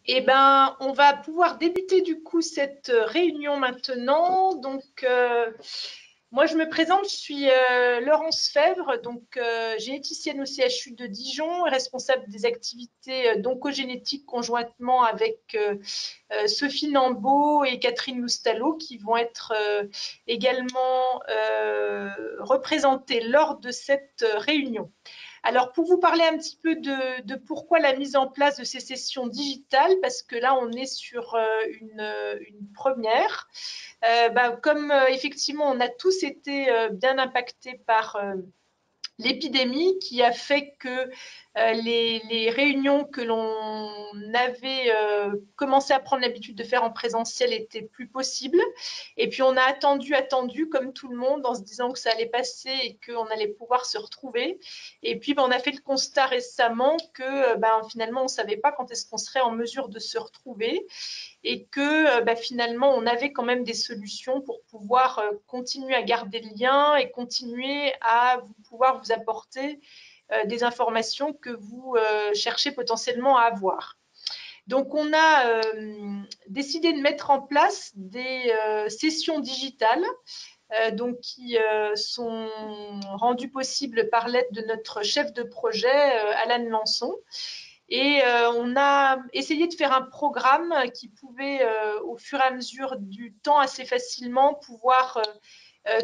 Eh ben, on va pouvoir débuter du coup cette réunion maintenant. Donc, moi, je me présente, je suis Laurence Fèvre, donc généticienne au CHU de Dijon, responsable des activités d'oncogénétique conjointement avec Sophie Nambeau et Catherine Loustalot, qui vont être également représentées lors de cette réunion. Alors, pour vous parler un petit peu de pourquoi la mise en place de ces sessions digitales, parce que là, on est sur une première. Comme effectivement, on a tous été bien impactés par l'épidémie qui a fait que les réunions que l'on avait commencé à prendre l'habitude de faire en présentiel n'étaient plus possibles. Et puis on a attendu comme tout le monde en se disant que ça allait passer et qu'on allait pouvoir se retrouver. Et puis on a fait le constat récemment que finalement on ne savait pas quand est-ce qu'on serait en mesure de se retrouver et que finalement on avait quand même des solutions pour pouvoir continuer à garder le lien et continuer à pouvoir vous apporter des informations que vous cherchez potentiellement à avoir. Donc, on a décidé de mettre en place des sessions digitales qui sont rendues possibles par l'aide de notre chef de projet, Alan Lançon. Et on a essayé de faire un programme qui pouvait, au fur et à mesure du temps, assez facilement pouvoir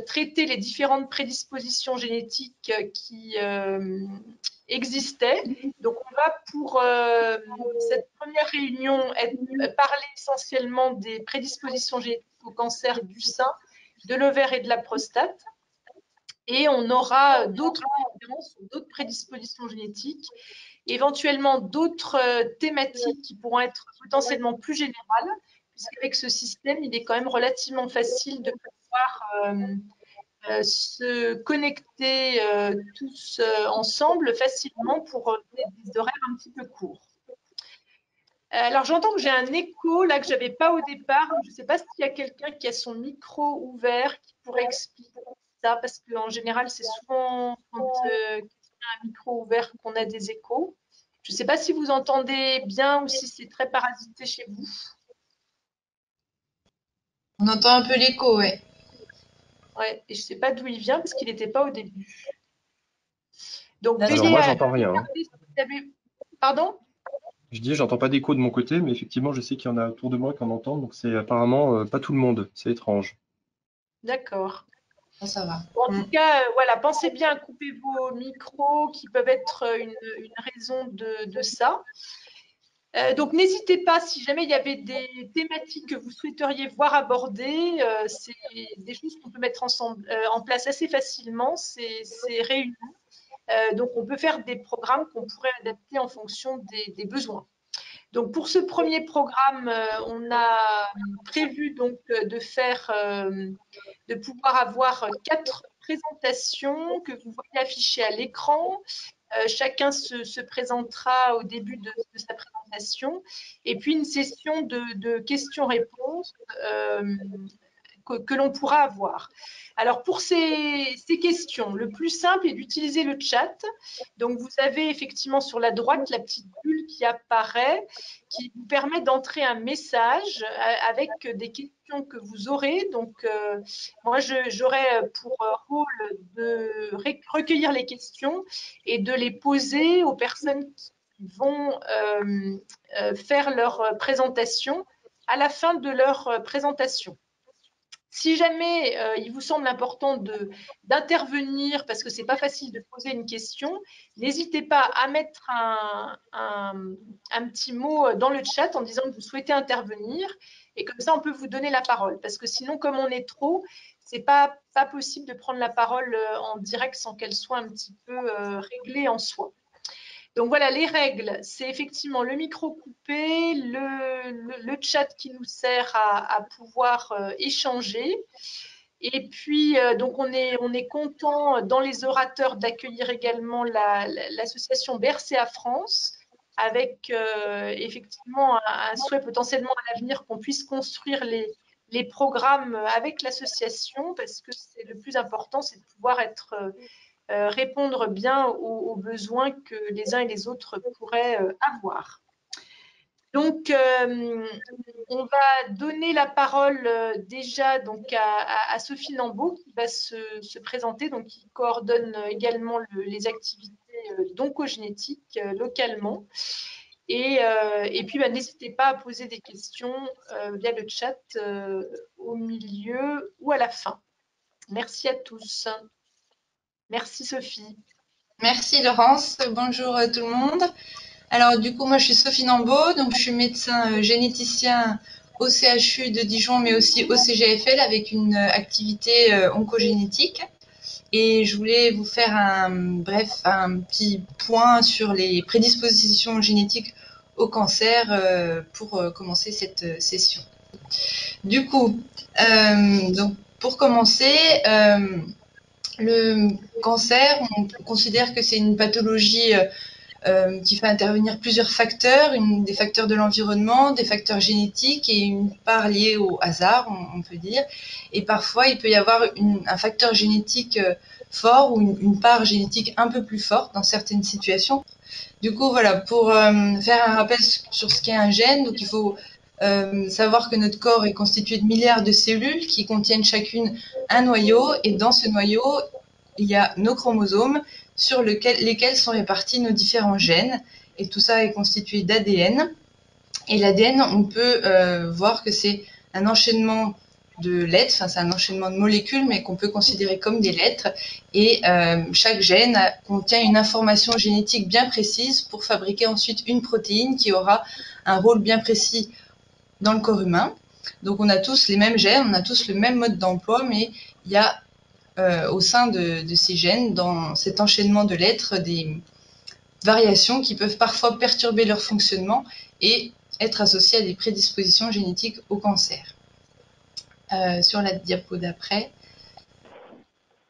traiter les différentes prédispositions génétiques qui existaient. Donc, on va pour cette première réunion parler essentiellement des prédispositions génétiques au cancer du sein, de l'ovaire et de la prostate. Et on aura d'autres conférences sur d'autres prédispositions génétiques, éventuellement d'autres thématiques qui pourront être potentiellement plus générales, puisqu'avec ce système, il est quand même relativement facile de pouvoir se connecter tous ensemble facilement pour des horaires un petit peu courts. Alors, j'entends que j'ai un écho là que je n'avais pas au départ. Je ne sais pas s'il y a quelqu'un qui a son micro ouvert qui pourrait expliquer ça, parce qu'en général, c'est souvent quand il y a un micro ouvert qu'on a des échos. Je ne sais pas si vous entendez bien ou si c'est très parasité chez vous. On entend un peu l'écho, ouais. Ouais, et je ne sais pas d'où il vient parce qu'il n'était pas au début. Donc, Là, Alors veillez moi, à j'entends rien, hein. regarder si vous avez... Pardon? Je dis, j'entends pas d'écho de mon côté, mais effectivement, je sais qu'il y en a autour de moi qui en entendent, donc c'est apparemment pas tout le monde. C'est étrange. D'accord. ça va. En tout cas, voilà, pensez bien à couper vos micros qui peuvent être une raison de ça. Donc, n'hésitez pas, si jamais il y avait des thématiques que vous souhaiteriez voir abordées, c'est des choses qu'on peut mettre ensemble, en place assez facilement, ces réunions. Donc, on peut faire des programmes qu'on pourrait adapter en fonction des besoins. Donc, pour ce premier programme, on a prévu donc de pouvoir avoir 4 présentations que vous voyez affichées à l'écran. Chacun se présentera au début de sa présentation. Et puis, une session de questions-réponses que l'on pourra avoir. Alors, pour ces questions, le plus simple est d'utiliser le chat. Donc, vous avez effectivement sur la droite la petite bulle qui apparaît, qui vous permet d'entrer un message avec des questions que vous aurez. Donc, moi, j'aurai pour rôle de recueillir les questions et de les poser aux personnes qui vont faire leur présentation à la fin de leur présentation. Si jamais il vous semble important d'intervenir parce que ce n'est pas facile de poser une question, n'hésitez pas à mettre un petit mot dans le chat en disant que vous souhaitez intervenir et comme ça on peut vous donner la parole parce que sinon comme on est trop, ce n'est pas possible de prendre la parole en direct sans qu'elle soit un petit peu réglée en soi. Donc voilà, les règles, c'est effectivement le micro coupé, le chat qui nous sert à pouvoir échanger. Et puis, donc on est content dans les orateurs d'accueillir également l'association BRCA France avec effectivement un souhait potentiellement à l'avenir qu'on puisse construire les programmes avec l'association parce que c'est le plus important, c'est de pouvoir répondre bien aux besoins que les uns et les autres pourraient avoir. Donc, on va donner la parole déjà donc à Sophie Nambeau qui va se présenter, donc qui coordonne également les activités d'oncogénétique localement. Et puis, n'hésitez pas à poser des questions via le chat au milieu ou à la fin. Merci à tous. Merci Sophie. Merci Laurence. Bonjour tout le monde. Alors du coup, moi je suis Sophie Nambeau, donc je suis médecin généticien au CHU de Dijon, mais aussi au CGFL avec une activité oncogénétique. Et je voulais vous faire un petit point sur les prédispositions génétiques au cancer pour commencer cette session. Du coup, donc pour commencer, le cancer, on considère que c'est une pathologie qui fait intervenir plusieurs facteurs, des facteurs de l'environnement, des facteurs génétiques et une part liée au hasard, on peut dire. Et parfois, il peut y avoir un facteur génétique fort ou une part génétique un peu plus forte dans certaines situations. Du coup, voilà, pour faire un rappel sur ce qu'est un gène, donc il faut savoir que notre corps est constitué de milliards de cellules qui contiennent chacune un noyau, et dans ce noyau, il y a nos chromosomes sur lesquels sont répartis nos différents gènes, et tout ça est constitué d'ADN. Et l'ADN, on peut voir que c'est un enchaînement de lettres, enfin c'est un enchaînement de molécules, mais qu'on peut considérer comme des lettres. Et chaque gène contient une information génétique bien précise pour fabriquer ensuite une protéine qui aura un rôle bien précis dans le corps humain. Donc on a tous les mêmes gènes, on a tous le même mode d'emploi, mais il y a au sein de ces gènes, dans cet enchaînement de lettres, des variations qui peuvent parfois perturber leur fonctionnement et être associées à des prédispositions génétiques au cancer. Sur la diapo d'après,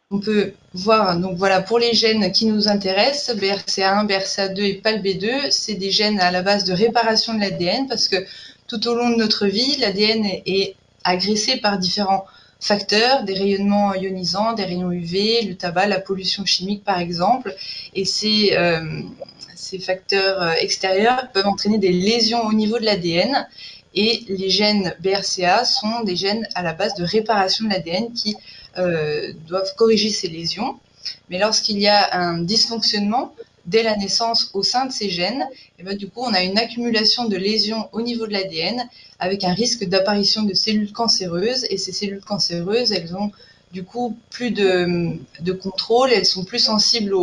on peut voir, donc voilà, pour les gènes qui nous intéressent, BRCA1, BRCA2 et PALB2, c'est des gènes à la base de réparation de l'ADN parce que tout au long de notre vie, l'ADN est agressé par différents facteurs, des rayonnements ionisants, des rayons UV, le tabac, la pollution chimique par exemple, et ces facteurs extérieurs peuvent entraîner des lésions au niveau de l'ADN, et les gènes BRCA sont des gènes à la base de réparation de l'ADN qui doivent corriger ces lésions. Mais lorsqu'il y a un dysfonctionnement dès la naissance au sein de ces gènes, et bien, du coup, on a une accumulation de lésions au niveau de l'ADN avec un risque d'apparition de cellules cancéreuses. Et ces cellules cancéreuses, elles ont du coup plus de contrôle, elles sont plus sensibles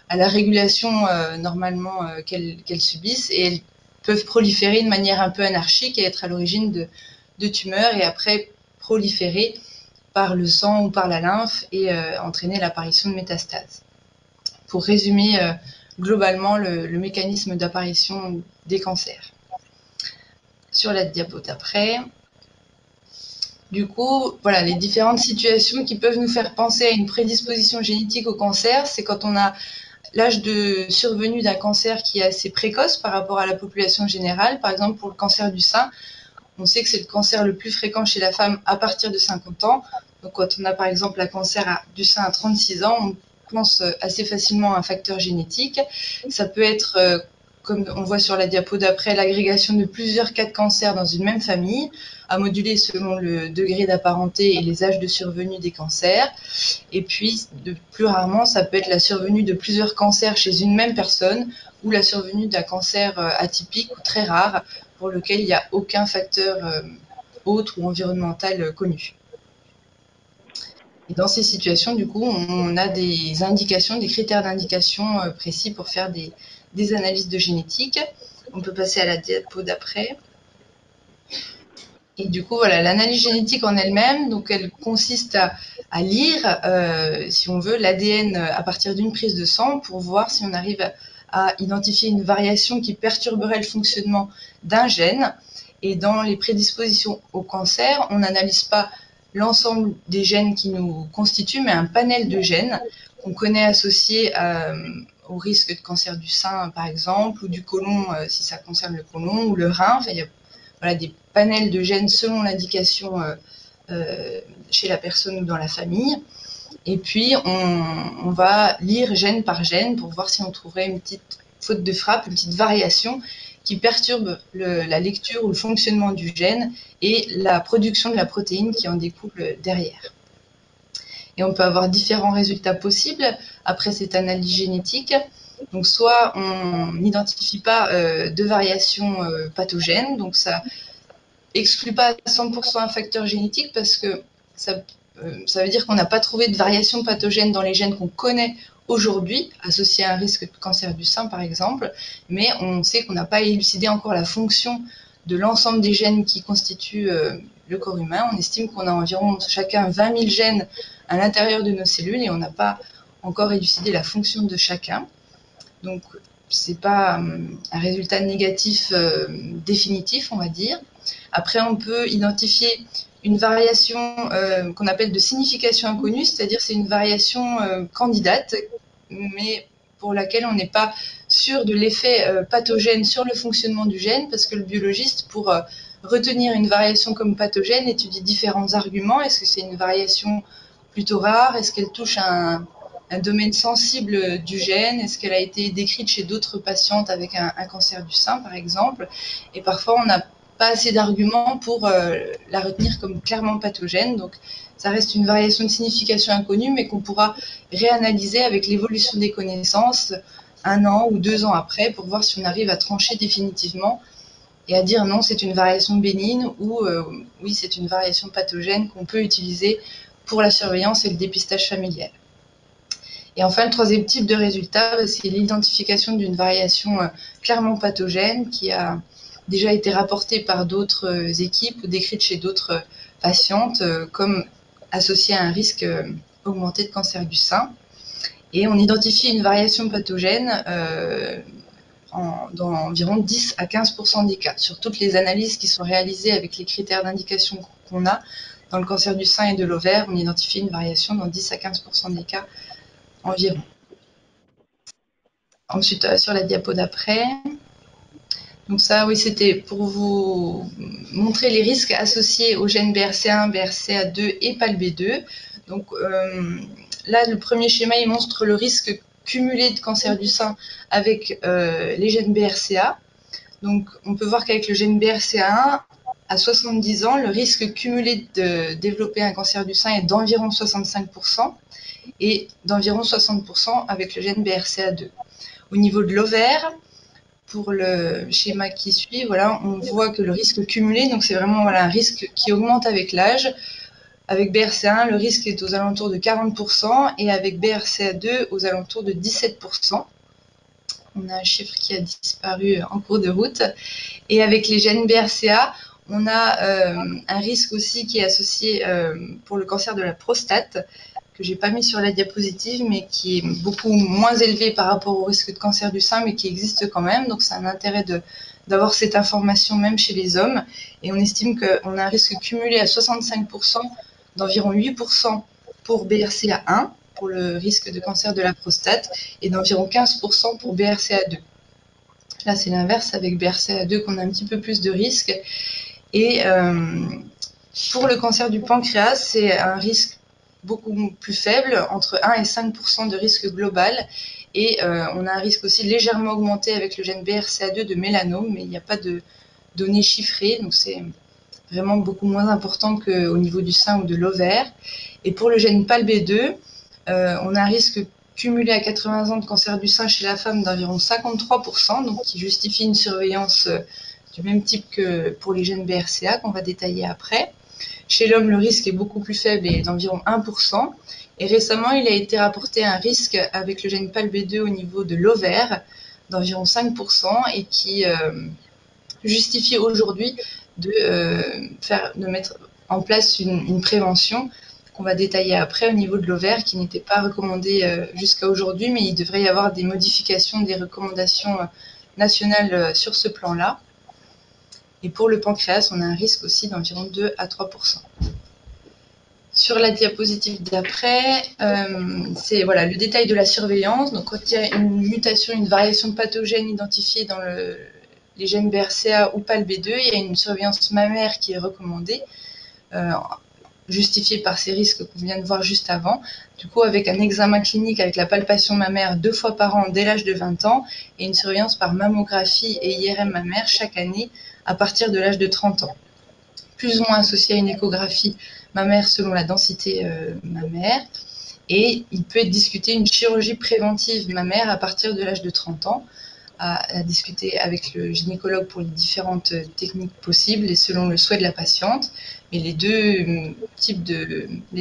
à la régulation normalement qu'elles subissent, et elles peuvent proliférer de manière un peu anarchique et être à l'origine de tumeurs et après proliférer par le sang ou par la lymphe et entraîner l'apparition de métastases. Pour résumer globalement le mécanisme d'apparition des cancers. Sur la diapo d'après, du coup, voilà, les différentes situations qui peuvent nous faire penser à une prédisposition génétique au cancer, c'est quand on a l'âge de survenue d'un cancer qui est assez précoce par rapport à la population générale. Par exemple, pour le cancer du sein, on sait que c'est le cancer le plus fréquent chez la femme à partir de 50 ans. Donc, quand on a par exemple un cancer du sein à 36 ans, on pense assez facilement à un facteur génétique. Ça peut être, comme on voit sur la diapo d'après, l'agrégation de plusieurs cas de cancer dans une même famille, à moduler selon le degré d'apparenté et les âges de survenue des cancers. Et puis, plus rarement, ça peut être la survenue de plusieurs cancers chez une même personne ou la survenue d'un cancer atypique ou très rare pour lequel il n'y a aucun facteur autre ou environnemental connu. Et dans ces situations, du coup, on a des indications, des critères d'indication précis pour faire des analyses de génétique. On peut passer à la diapo d'après. Et du coup, voilà, l'analyse génétique en elle-même, donc elle consiste à lire, si on veut, l'ADN à partir d'une prise de sang pour voir si on arrive à identifier une variation qui perturberait le fonctionnement d'un gène. Et dans les prédispositions au cancer, on n'analyse pas l'ensemble des gènes qui nous constituent, mais un panel de gènes qu'on connaît associés au risque de cancer du sein, par exemple, ou du côlon, si ça concerne le côlon, ou le rein. Enfin, il y a voilà, des panels de gènes selon l'indication chez la personne ou dans la famille. Et puis, on va lire gène par gène pour voir si on trouverait une petite faute de frappe, une petite variation qui perturbe la lecture ou le fonctionnement du gène et la production de la protéine qui en découle derrière. Et on peut avoir différents résultats possibles après cette analyse génétique. Donc soit on n'identifie pas de variation pathogène, donc ça exclut pas à 100% un facteur génétique parce que ça veut dire qu'on n'a pas trouvé de variation pathogène dans les gènes qu'on connaît aujourd'hui, associés à un risque de cancer du sein par exemple, mais on sait qu'on n'a pas élucidé encore la fonction de l'ensemble des gènes qui constituent le corps humain. On estime qu'on a environ chacun 20 000 gènes à l'intérieur de nos cellules et on n'a pas encore élucidé la fonction de chacun. Donc, c'est pas un résultat négatif définitif, on va dire. Après, on peut identifier une variation qu'on appelle de signification inconnue, c'est-à-dire c'est une variation candidate, mais pour laquelle on n'est pas sûr de l'effet pathogène sur le fonctionnement du gène, parce que le biologiste, pour retenir une variation comme pathogène, étudie différents arguments. Est-ce que c'est une variation plutôt rare? Est-ce qu'elle touche un domaine sensible du gène? Est-ce qu'elle a été décrite chez d'autres patientes avec un cancer du sein, par exemple? Et parfois, on n'a pas assez d'arguments pour la retenir comme clairement pathogène. Donc, ça reste une variation de signification inconnue, mais qu'on pourra réanalyser avec l'évolution des connaissances 1 an ou 2 ans après pour voir si on arrive à trancher définitivement et à dire non, c'est une variation bénigne ou oui, c'est une variation pathogène qu'on peut utiliser pour la surveillance et le dépistage familial. Et enfin, le troisième type de résultat, c'est l'identification d'une variation clairement pathogène qui a déjà été rapportée par d'autres équipes ou décrite chez d'autres patientes comme associée à un risque augmenté de cancer du sein. Et on identifie une variation pathogène dans environ 10 à 15% des cas. Sur toutes les analyses qui sont réalisées avec les critères d'indication qu'on a, dans le cancer du sein et de l'ovaire, on identifie une variation dans 10 à 15% des cas environ. Ensuite, sur la diapo d'après. Donc ça, oui, c'était pour vous montrer les risques associés aux gènes BRCA1, BRCA2 et PALB2. Donc là, le premier schéma, il montre le risque cumulé de cancer du sein avec les gènes BRCA. Donc on peut voir qu'avec le gène BRCA1, à 70 ans, le risque cumulé de développer un cancer du sein est d'environ 65% et d'environ 60% avec le gène BRCA2. Au niveau de l'ovaire, pour le schéma qui suit, voilà, on voit que le risque cumulé, donc c'est vraiment un risque qui augmente avec l'âge. Avec BRCA1, le risque est aux alentours de 40% et avec BRCA2 aux alentours de 17%. On a un chiffre qui a disparu en cours de route. Et avec les gènes BRCA, on a un risque aussi qui est associé pour le cancer de la prostate, que j'ai pas mis sur la diapositive, mais qui est beaucoup moins élevé par rapport au risque de cancer du sein, mais qui existe quand même. Donc c'est un intérêt d'avoir cette information même chez les hommes. Et on estime qu'on a un risque cumulé à 65%, d'environ 8% pour BRCA1, pour le risque de cancer de la prostate, et d'environ 15% pour BRCA2. Là, c'est l'inverse avec BRCA2 qu'on a un petit peu plus de risque. Et pour le cancer du pancréas, c'est un risque beaucoup plus faible, entre 1 et 5% de risque global. Et on a un risque aussi légèrement augmenté avec le gène BRCA2 de mélanome, mais il n'y a pas de données chiffrées, donc c'est vraiment beaucoup moins important qu'au niveau du sein ou de l'ovaire. Et pour le gène PALB2, on a un risque cumulé à 80 ans de cancer du sein chez la femme d'environ 53%, donc qui justifie une surveillance du même type que pour les gènes BRCA qu'on va détailler après. Chez l'homme, le risque est beaucoup plus faible et d'environ 1%. Et récemment, il a été rapporté un risque avec le gène PALB2 au niveau de l'ovaire d'environ 5% et qui justifie aujourd'hui de mettre en place une prévention qu'on va détailler après au niveau de l'ovaire, qui n'était pas recommandée jusqu'à aujourd'hui, mais il devrait y avoir des modifications des recommandations nationales sur ce plan-là. Et pour le pancréas, on a un risque aussi d'environ 2 à 3%. Sur la diapositive d'après, c'est voilà, le détail de la surveillance. Donc, quand il y a une mutation, une variation pathogène identifiée dans les gènes BRCA ou PALB2, il y a une surveillance mammaire qui est recommandée justifiée par ces risques qu'on vient de voir juste avant. Du coup, avec un examen clinique avec la palpation mammaire 2 fois par an dès l'âge de 20 ans et une surveillance par mammographie et IRM mammaire chaque année à partir de l'âge de 30 ans. Plus ou moins associé à une échographie mammaire selon la densité mammaire. Et il peut être discuté une chirurgie préventive mammaire à partir de l'âge de 30 ans, à discuter avec le gynécologue pour les différentes techniques possibles et selon le souhait de la patiente. Mais les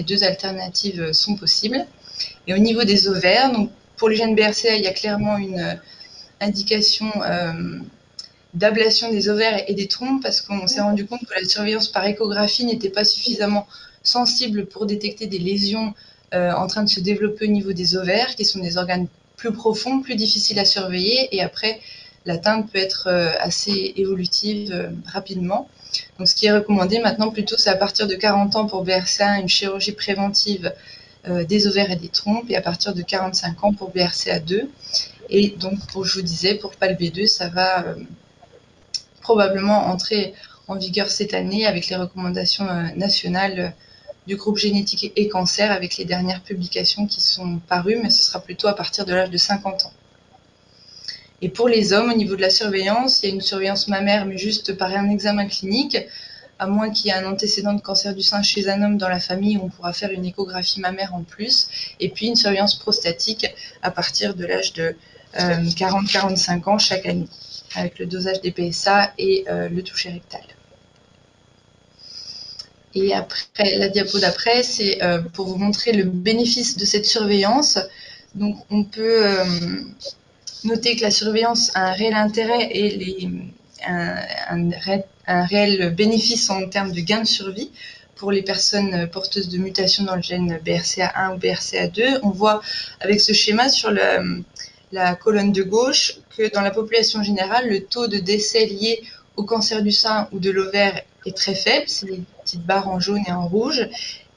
deux alternatives sont possibles. Et au niveau des ovaires, donc pour les gènes BRCA, il y a clairement une indication d'ablation des ovaires et des trompes parce qu'on s'est rendu compte que la surveillance par échographie n'était pas suffisamment sensible pour détecter des lésions en train de se développer au niveau des ovaires, qui sont des organes plus profonds, plus difficiles à surveiller, et après, l'atteinte peut être assez évolutive rapidement. Donc, ce qui est recommandé maintenant plutôt, c'est à partir de 40 ans pour BRCA, une chirurgie préventive des ovaires et des trompes, et à partir de 45 ans pour BRCA2. Et donc, je vous disais, pour PALB2, ça va probablement entrer en vigueur cette année avec les recommandations nationales du groupe génétique et cancer avec les dernières publications qui sont parues, mais ce sera plutôt à partir de l'âge de 50 ans. Et pour les hommes, au niveau de la surveillance, il y a une surveillance mammaire, mais juste par un examen clinique, à moins qu'il y ait un antécédent de cancer du sein chez un homme dans la famille, on pourra faire une échographie mammaire en plus, et puis une surveillance prostatique à partir de l'âge de 40-45 ans chaque année, avec le dosage des PSA et le toucher rectal. Et après, la diapo d'après, c'est pour vous montrer le bénéfice de cette surveillance. Donc, on peut noter que la surveillance a un réel intérêt et un réel bénéfice en termes de gain de survie pour les personnes porteuses de mutations dans le gène BRCA1 ou BRCA2. On voit avec ce schéma sur la colonne de gauche que dans la population générale, le taux de décès lié au cancer du sein ou de l'ovaire est très faible, c'est les petites barres en jaune et en rouge,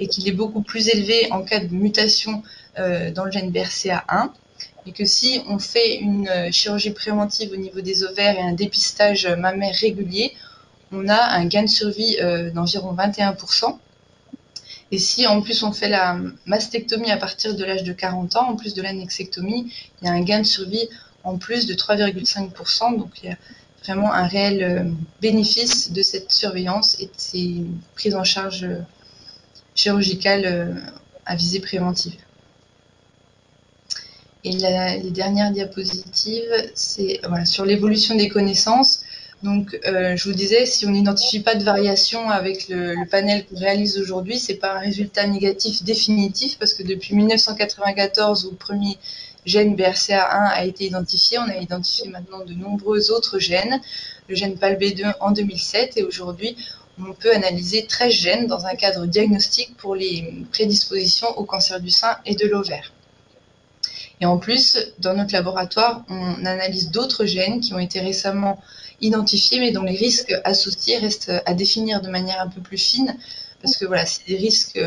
et qu'il est beaucoup plus élevé en cas de mutation dans le gène BRCA1, et que si on fait une chirurgie préventive au niveau des ovaires et un dépistage mammaire régulier, on a un gain de survie d'environ 21%. Et si en plus on fait la mastectomie à partir de l'âge de 40 ans, en plus de l'annexectomie, il y a un gain de survie en plus de 3,5%, donc il y a vraiment un réel bénéfice de cette surveillance et de ces prises en charge chirurgicales à visée préventive. Et les dernières diapositives, c'est sur l'évolution des connaissances. Donc, je vous disais, si on n'identifie pas de variation avec le panel qu'on réalise aujourd'hui, c'est pas un résultat négatif définitif parce que depuis 1994 où le premier gène BRCA1 a été identifié, on a identifié maintenant de nombreux autres gènes, le gène PALB2 en 2007 et aujourd'hui, on peut analyser 13 gènes dans un cadre diagnostique pour les prédispositions au cancer du sein et de l'ovaire. Et en plus, dans notre laboratoire, on analyse d'autres gènes qui ont été récemment identifiés, mais dont les risques associés restent à définir de manière un peu plus fine, parce que voilà, c'est des risques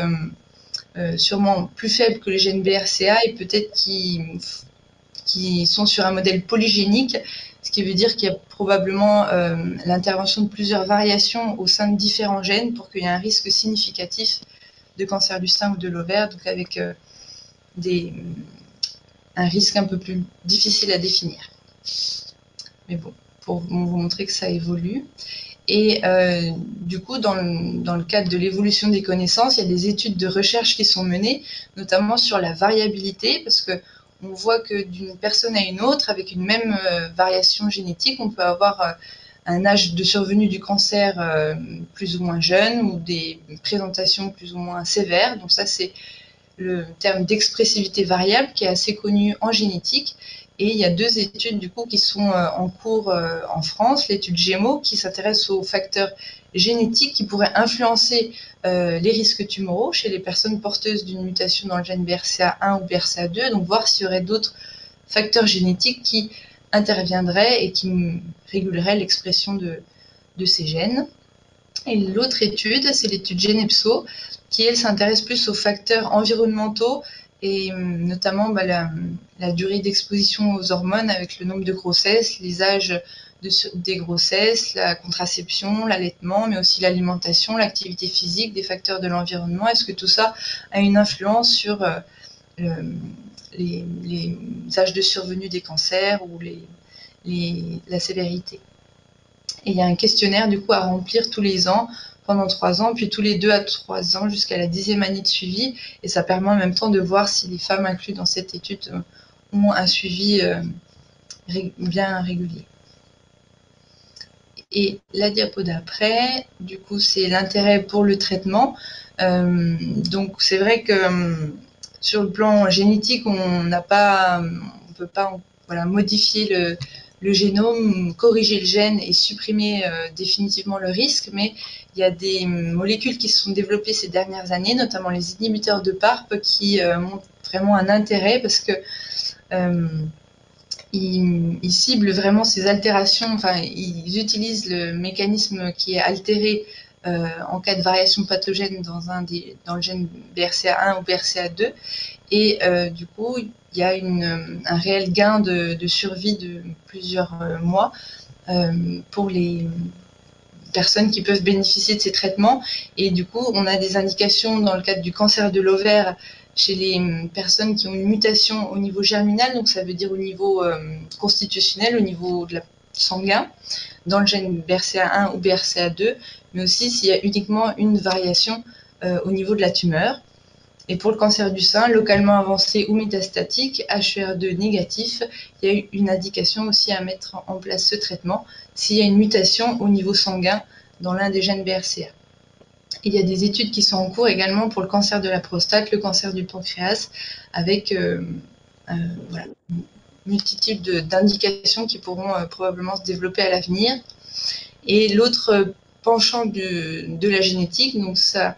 sûrement plus faibles que les gènes BRCA et peut-être qui sont sur un modèle polygénique, ce qui veut dire qu'il y a probablement l'intervention de plusieurs variations au sein de différents gènes pour qu'il y ait un risque significatif de cancer du sein ou de l'ovaire, donc avec un risque un peu plus difficile à définir. Mais bon, pour vous montrer que ça évolue. Et du coup, dans le cadre de l'évolution des connaissances, il y a des études de recherche qui sont menées, notamment sur la variabilité, parce que on voit que d'une personne à une autre, avec une même variation génétique, on peut avoir un âge de survenue du cancer plus ou moins jeune ou des présentations plus ou moins sévères. Donc ça, c'est le terme d'expressivité variable qui est assez connu en génétique. Et il y a 2 études du coup qui sont en cours en France. L'étude GEMO qui s'intéresse aux facteurs génétiques qui pourraient influencer les risques tumoraux chez les personnes porteuses d'une mutation dans le gène BRCA1 ou BRCA2. Donc voir s'il y aurait d'autres facteurs génétiques qui interviendraient et qui réguleraient l'expression de ces gènes. Et l'autre étude, c'est l'étude GENEPSO, qui elle s'intéresse plus aux facteurs environnementaux et notamment la durée d'exposition aux hormones avec le nombre de grossesses, les âges des grossesses, la contraception, l'allaitement, mais aussi l'alimentation, l'activité physique, des facteurs de l'environnement. Est-ce que tout ça a une influence sur les âges de survenue des cancers ou la sévérité? Et il y a un questionnaire du coup à remplir tous les ans pendant 3 ans, puis tous les 2 à 3 ans jusqu'à la 10e année de suivi. Et ça permet en même temps de voir si les femmes incluses dans cette étude ont un suivi bien régulier. Et la diapo d'après, du coup, c'est l'intérêt pour le traitement. Donc c'est vrai que sur le plan génétique, on peut pas modifier le génome, corriger le gène et supprimer définitivement le risque, mais il y a des molécules qui se sont développées ces dernières années, notamment les inhibiteurs de PARP, qui montrent vraiment un intérêt parce que ils ciblent vraiment ces altérations, enfin, ils utilisent le mécanisme qui est altéré en cas de variation pathogène dans le gène BRCA1 ou BRCA2. Et du coup, il y a un réel gain de survie de plusieurs mois pour les personnes qui peuvent bénéficier de ces traitements. Et du coup, on a des indications dans le cadre du cancer de l'ovaire chez les personnes qui ont une mutation au niveau germinal, donc ça veut dire au niveau constitutionnel, au niveau de la sanguin, dans le gène BRCA1 ou BRCA2, mais aussi s'il y a uniquement une variation au niveau de la tumeur. Et pour le cancer du sein, localement avancé ou métastatique, HER2 négatif, il y a une indication aussi à mettre en place ce traitement s'il y a une mutation au niveau sanguin dans l'un des gènes BRCA. Il y a des études qui sont en cours également pour le cancer de la prostate, le cancer du pancréas, avec une multitude d'indications qui pourront probablement se développer à l'avenir. Et l'autre penchant de la génétique, donc ça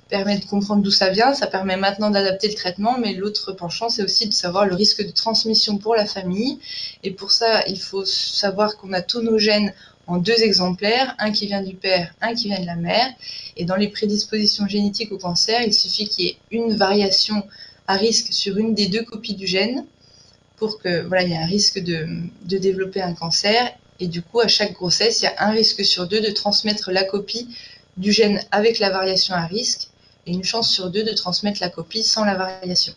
permet de comprendre d'où ça vient, ça permet maintenant d'adapter le traitement, mais l'autre penchant, c'est aussi de savoir le risque de transmission pour la famille. Et pour ça, il faut savoir qu'on a tous nos gènes en 2 exemplaires, un qui vient du père, un qui vient de la mère. Et dans les prédispositions génétiques au cancer, il suffit qu'il y ait une variation à risque sur une des 2 copies du gène pour que il y ait un risque de développer un cancer. Et du coup, à chaque grossesse, il y a un risque sur 2 de transmettre la copie du gène avec la variation à risque et une chance sur 2 de transmettre la copie sans la variation.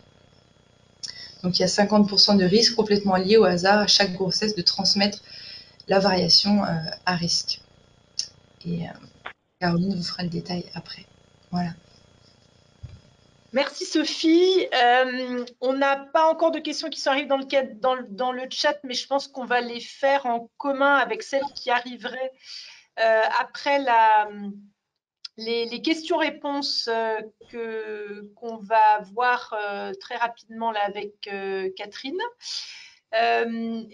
Donc il y a 50% de risque complètement lié au hasard à chaque grossesse de transmettre la variation à risque. Et Caroline vous fera le détail après. Voilà. Merci Sophie. On n'a pas encore de questions qui sont arrivées dans le chat, mais je pense qu'on va les faire en commun avec celles qui arriveraient après les questions-réponses qu'on va voir très rapidement là avec Catherine.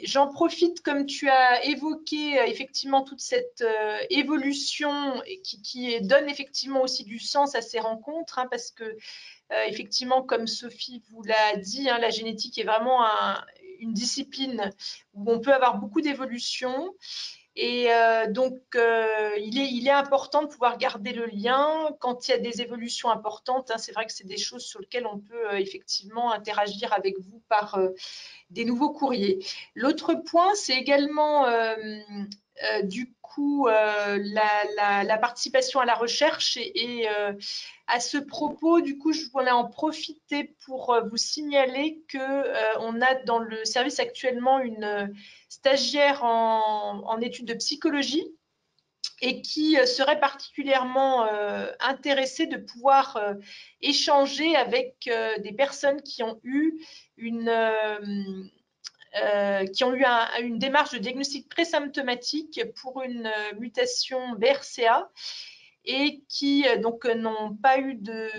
J'en profite, comme tu as évoqué effectivement toute cette évolution qui donne effectivement aussi du sens à ces rencontres, hein, parce que effectivement, comme Sophie vous l'a dit, hein, la génétique est vraiment une discipline où on peut avoir beaucoup d'évolutions. Et donc, il est important de pouvoir garder le lien quand il y a des évolutions importantes. Hein, c'est vrai que c'est des choses sur lesquelles on peut effectivement interagir avec vous par des nouveaux courriers. L'autre point, c'est également du coup la participation à la recherche et à ce propos, du coup, je voulais en profiter pour vous signaler qu'on a dans le service actuellement une stagiaire en études de psychologie et qui serait particulièrement intéressée de pouvoir échanger avec des personnes qui ont eu une démarche de diagnostic présymptomatique pour une mutation BRCA et qui donc n'ont pas eu de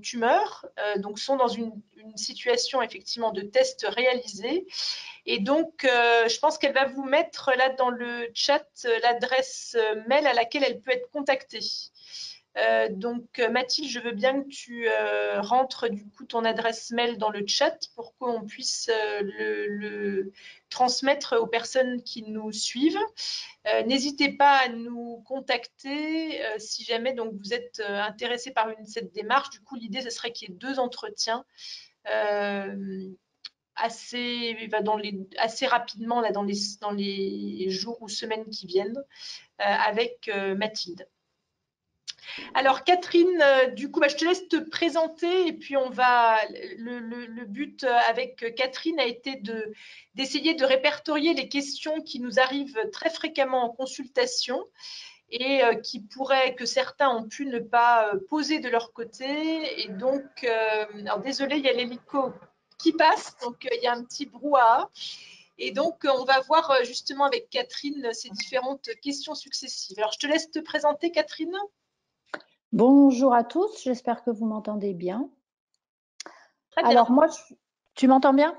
tumeur, donc sont dans une situation effectivement de test réalisé. Et donc, je pense qu'elle va vous mettre là dans le chat l'adresse mail à laquelle elle peut être contactée. Donc, Mathilde, je veux bien que tu rentres du coup ton adresse mail dans le chat pour qu'on puisse le transmettre aux personnes qui nous suivent. N'hésitez pas à nous contacter si jamais donc, vous êtes intéressé par cette démarche. Du coup, l'idée, ce serait qu'il y ait 2 entretiens assez rapidement là, dans les jours ou semaines qui viennent avec Mathilde. Alors Catherine, du coup, je te laisse te présenter et puis le but avec Catherine a été d'essayer de répertorier les questions qui nous arrivent très fréquemment en consultation et que certains ont pu ne pas poser de leur côté. Et donc, alors désolé, il y a l'hélico qui passe, donc il y a un petit brouhaha. Et donc, on va voir justement avec Catherine ces différentes questions successives. Alors, je te laisse te présenter, Catherine. Bonjour à tous, j'espère que vous m'entendez bien. Très bien. Alors moi, tu m'entends bien?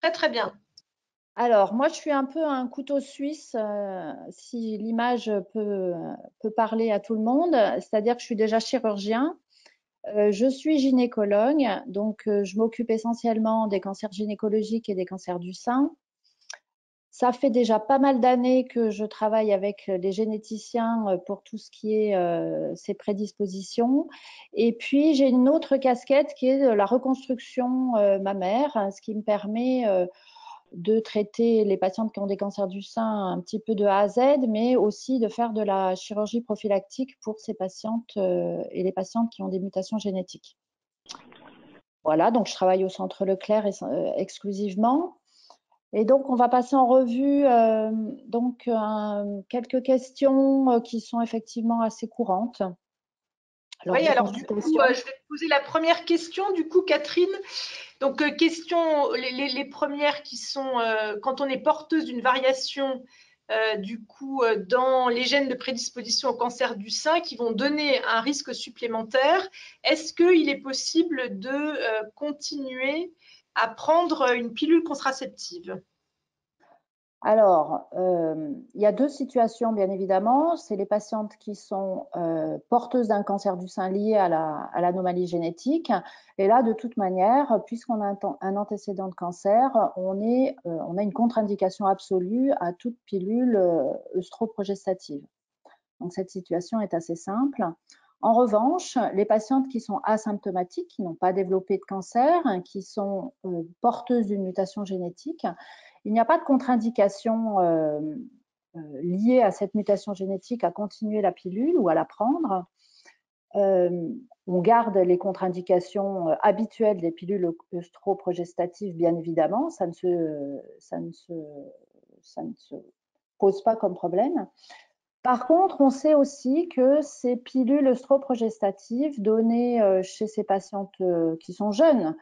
Très très bien. Alors moi, je suis un peu un couteau suisse, si l'image peut parler à tout le monde, c'est-à-dire que je suis déjà chirurgien, je suis gynécologue, donc je m'occupe essentiellement des cancers gynécologiques et des cancers du sein. Ça fait déjà pas mal d'années que je travaille avec les généticiens pour tout ce qui est ces prédispositions. Et puis, j'ai une autre casquette qui est la reconstruction mammaire, ce qui me permet de traiter les patientes qui ont des cancers du sein un petit peu de A à Z, mais aussi de faire de la chirurgie prophylactique pour ces patientes et les patientes qui ont des mutations génétiques. Voilà, donc je travaille au Centre Leclerc exclusivement. Et donc, on va passer en revue quelques questions qui sont effectivement assez courantes. Oui, alors du coup, je vais te poser la première question, du coup, Catherine. Donc, les premières qui sont quand on est porteuse d'une variation dans les gènes de prédisposition au cancer du sein qui vont donner un risque supplémentaire, est-ce qu'il est possible de continuer à prendre une pilule contraceptive? Alors, il y a deux situations, bien évidemment. C'est les patientes qui sont porteuses d'un cancer du sein lié à l'anomalie génétique. Et là, de toute manière, puisqu'on a un antécédent de cancer, on a une contre-indication absolue à toute pilule œstroprogestative. Donc, cette situation est assez simple. En revanche, les patientes qui sont asymptomatiques, qui n'ont pas développé de cancer, qui sont porteuses d'une mutation génétique, il n'y a pas de contre-indication liée à cette mutation génétique à continuer la pilule ou à la prendre. On garde les contre-indications habituelles des pilules œstroprogestatives, bien évidemment, ça ne se pose pas comme problème. Par contre, on sait aussi que ces pilules œstroprogestatives données chez ces patientes qui sont jeunes,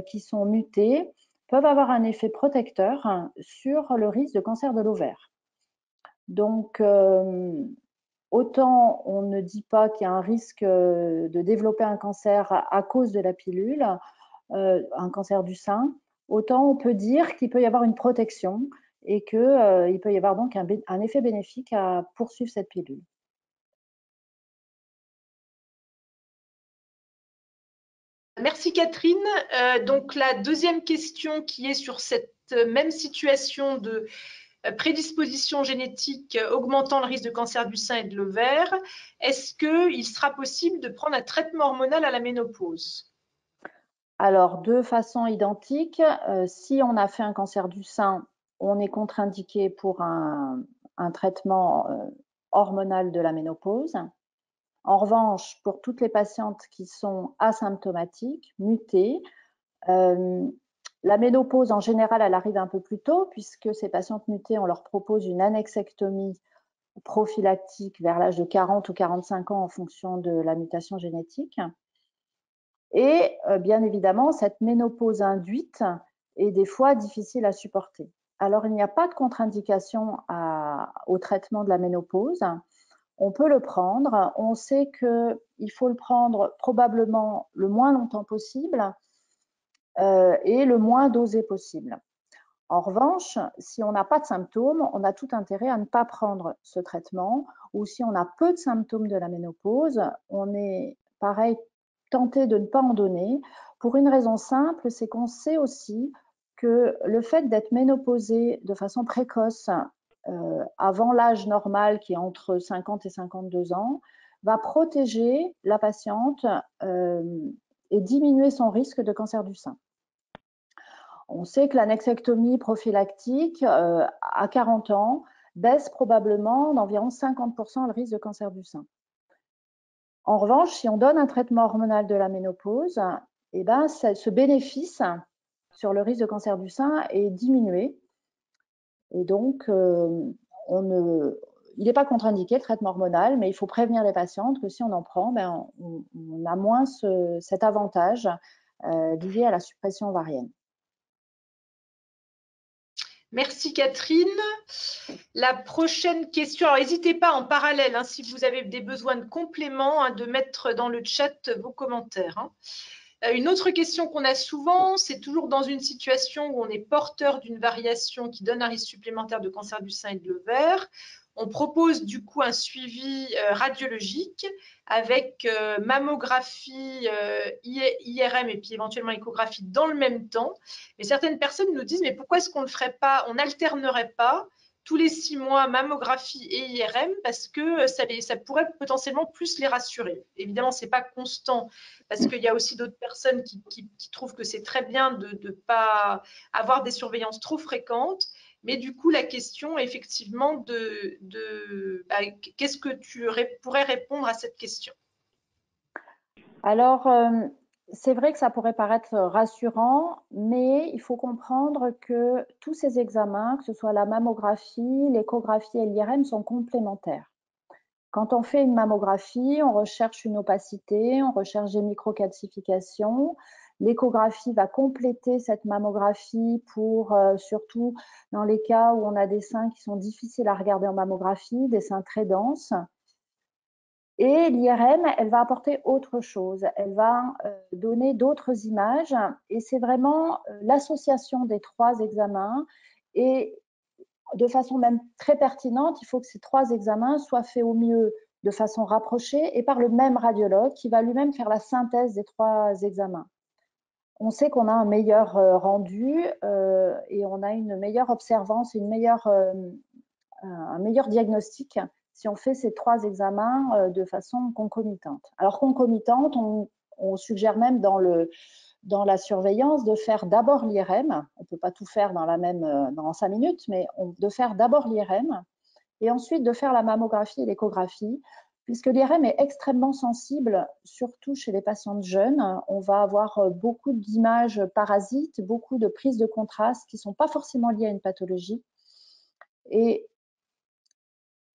qui sont mutées, peuvent avoir un effet protecteur sur le risque de cancer de l'ovaire. Donc, autant on ne dit pas qu'il y a un risque de développer un cancer à cause de la pilule, un cancer du sein, autant on peut dire qu'il peut y avoir une protection et qu'il peut y avoir donc un effet bénéfique à poursuivre cette pilule. Merci Catherine. Donc la deuxième question qui est sur cette même situation de prédisposition génétique augmentant le risque de cancer du sein et de l'ovaire, est-ce qu'il sera possible de prendre un traitement hormonal à la ménopause? Alors, de façon identique, si on a fait un cancer du sein, on est contre-indiqué pour un traitement hormonal de la ménopause. En revanche, pour toutes les patientes qui sont asymptomatiques, mutées, la ménopause, en général, elle arrive un peu plus tôt puisque ces patientes mutées, on leur propose une annexectomie prophylactique vers l'âge de 40 ou 45 ans en fonction de la mutation génétique. Et bien évidemment, cette ménopause induite est des fois difficile à supporter. Alors, il n'y a pas de contre-indication au traitement de la ménopause. On peut le prendre. On sait qu'il faut le prendre probablement le moins longtemps possible et le moins dosé possible. En revanche, si on n'a pas de symptômes, on a tout intérêt à ne pas prendre ce traitement, ou si on a peu de symptômes de la ménopause, on est pareil tenté de ne pas en donner, pour une raison simple, c'est qu'on sait aussi que le fait d'être ménopausé de façon précoce avant l'âge normal qui est entre 50 et 52 ans va protéger la patiente et diminuer son risque de cancer du sein. On sait que l'annexectomie prophylactique à 40 ans baisse probablement d'environ 50% le risque de cancer du sein. En revanche, si on donne un traitement hormonal de la ménopause, eh ben, ce bénéfice sur le risque de cancer du sein est diminué. Et donc, il n'est pas contre-indiqué le traitement hormonal, mais il faut prévenir les patientes que si on en prend, ben, on a moins cet avantage lié à la suppression ovarienne. Merci Catherine. La prochaine question, alors n'hésitez pas en parallèle, hein, si vous avez des besoins de compléments, hein, de mettre dans le chat vos commentaires. Hein. Une autre question qu'on a souvent, c'est toujours dans une situation où on est porteur d'une variation qui donne un risque supplémentaire de cancer du sein et de l'ovaire. On propose du coup un suivi radiologique avec mammographie, IRM et puis éventuellement échographie dans le même temps. Mais certaines personnes nous disent, mais pourquoi est-ce qu'on ne ferait pas, on n'alternerait pas tous les 6 mois mammographie et IRM parce que ça pourrait potentiellement plus les rassurer. Évidemment, ce n'est pas constant parce qu'il y a aussi d'autres personnes qui trouvent que c'est très bien de ne pas avoir des surveillances trop fréquentes. Mais du coup, la question, effectivement, qu'est-ce que tu pourrais répondre à cette question? Alors, c'est vrai que ça pourrait paraître rassurant, mais il faut comprendre que tous ces examens, que ce soit la mammographie, l'échographie et l'IRM, sont complémentaires. Quand on fait une mammographie, on recherche une opacité, on recherche des microcalcifications. L'échographie va compléter cette mammographie pour, surtout dans les cas où on a des seins qui sont difficiles à regarder en mammographie, des seins très denses. Et l'IRM, elle va apporter autre chose. Elle va donner d'autres images et c'est vraiment l'association des 3 examens. Et de façon même très pertinente, il faut que ces 3 examens soient faits au mieux de façon rapprochée et par le même radiologue qui va lui-même faire la synthèse des 3 examens. On sait qu'on a un meilleur rendu et on a une meilleure observance et un meilleur diagnostic si on fait ces 3 examens de façon concomitante. Alors concomitante, on suggère même dans la surveillance de faire d'abord l'IRM. On ne peut pas tout faire dans 5 minutes, mais de faire d'abord l'IRM et ensuite de faire la mammographie et l'échographie, puisque l'IRM est extrêmement sensible, surtout chez les patientes jeunes. On va avoir beaucoup d'images parasites, beaucoup de prises de contraste qui ne sont pas forcément liées à une pathologie. Et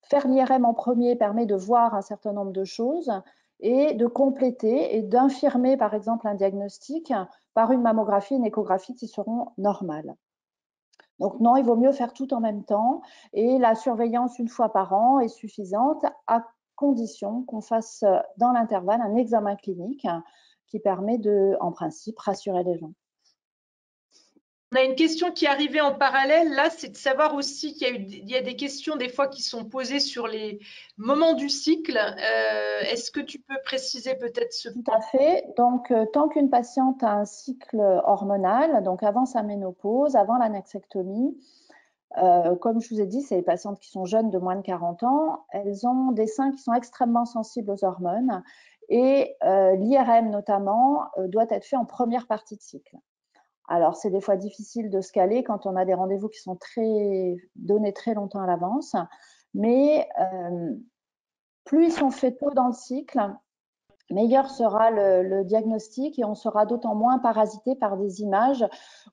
faire l'IRM en premier permet de voir un certain nombre de choses et de compléter et d'infirmer, par exemple, un diagnostic par une mammographie et une échographie qui seront normales. Donc non, il vaut mieux faire tout en même temps et la surveillance 1 fois par an est suffisante à condition qu'on fasse dans l'intervalle un examen clinique qui permet de, en principe, rassurer les gens. On a une question qui est arrivée en parallèle, là, c'est de savoir aussi qu'il y a des questions des fois qui sont posées sur les moments du cycle. Est-ce que tu peux préciser peut-être ce point? Tout à fait. Donc, tant qu'une patiente a un cycle hormonal, donc avant sa ménopause, avant l'annexectomie, comme je vous ai dit, c'est les patientes qui sont jeunes de moins de 40 ans, elles ont des seins qui sont extrêmement sensibles aux hormones et l'IRM notamment doit être fait en première partie de cycle. Alors, c'est des fois difficile de se caler quand on a des rendez-vous qui sont donnés très longtemps à l'avance, mais plus ils sont faits tôt dans le cycle, meilleur sera le diagnostic et on sera d'autant moins parasité par des images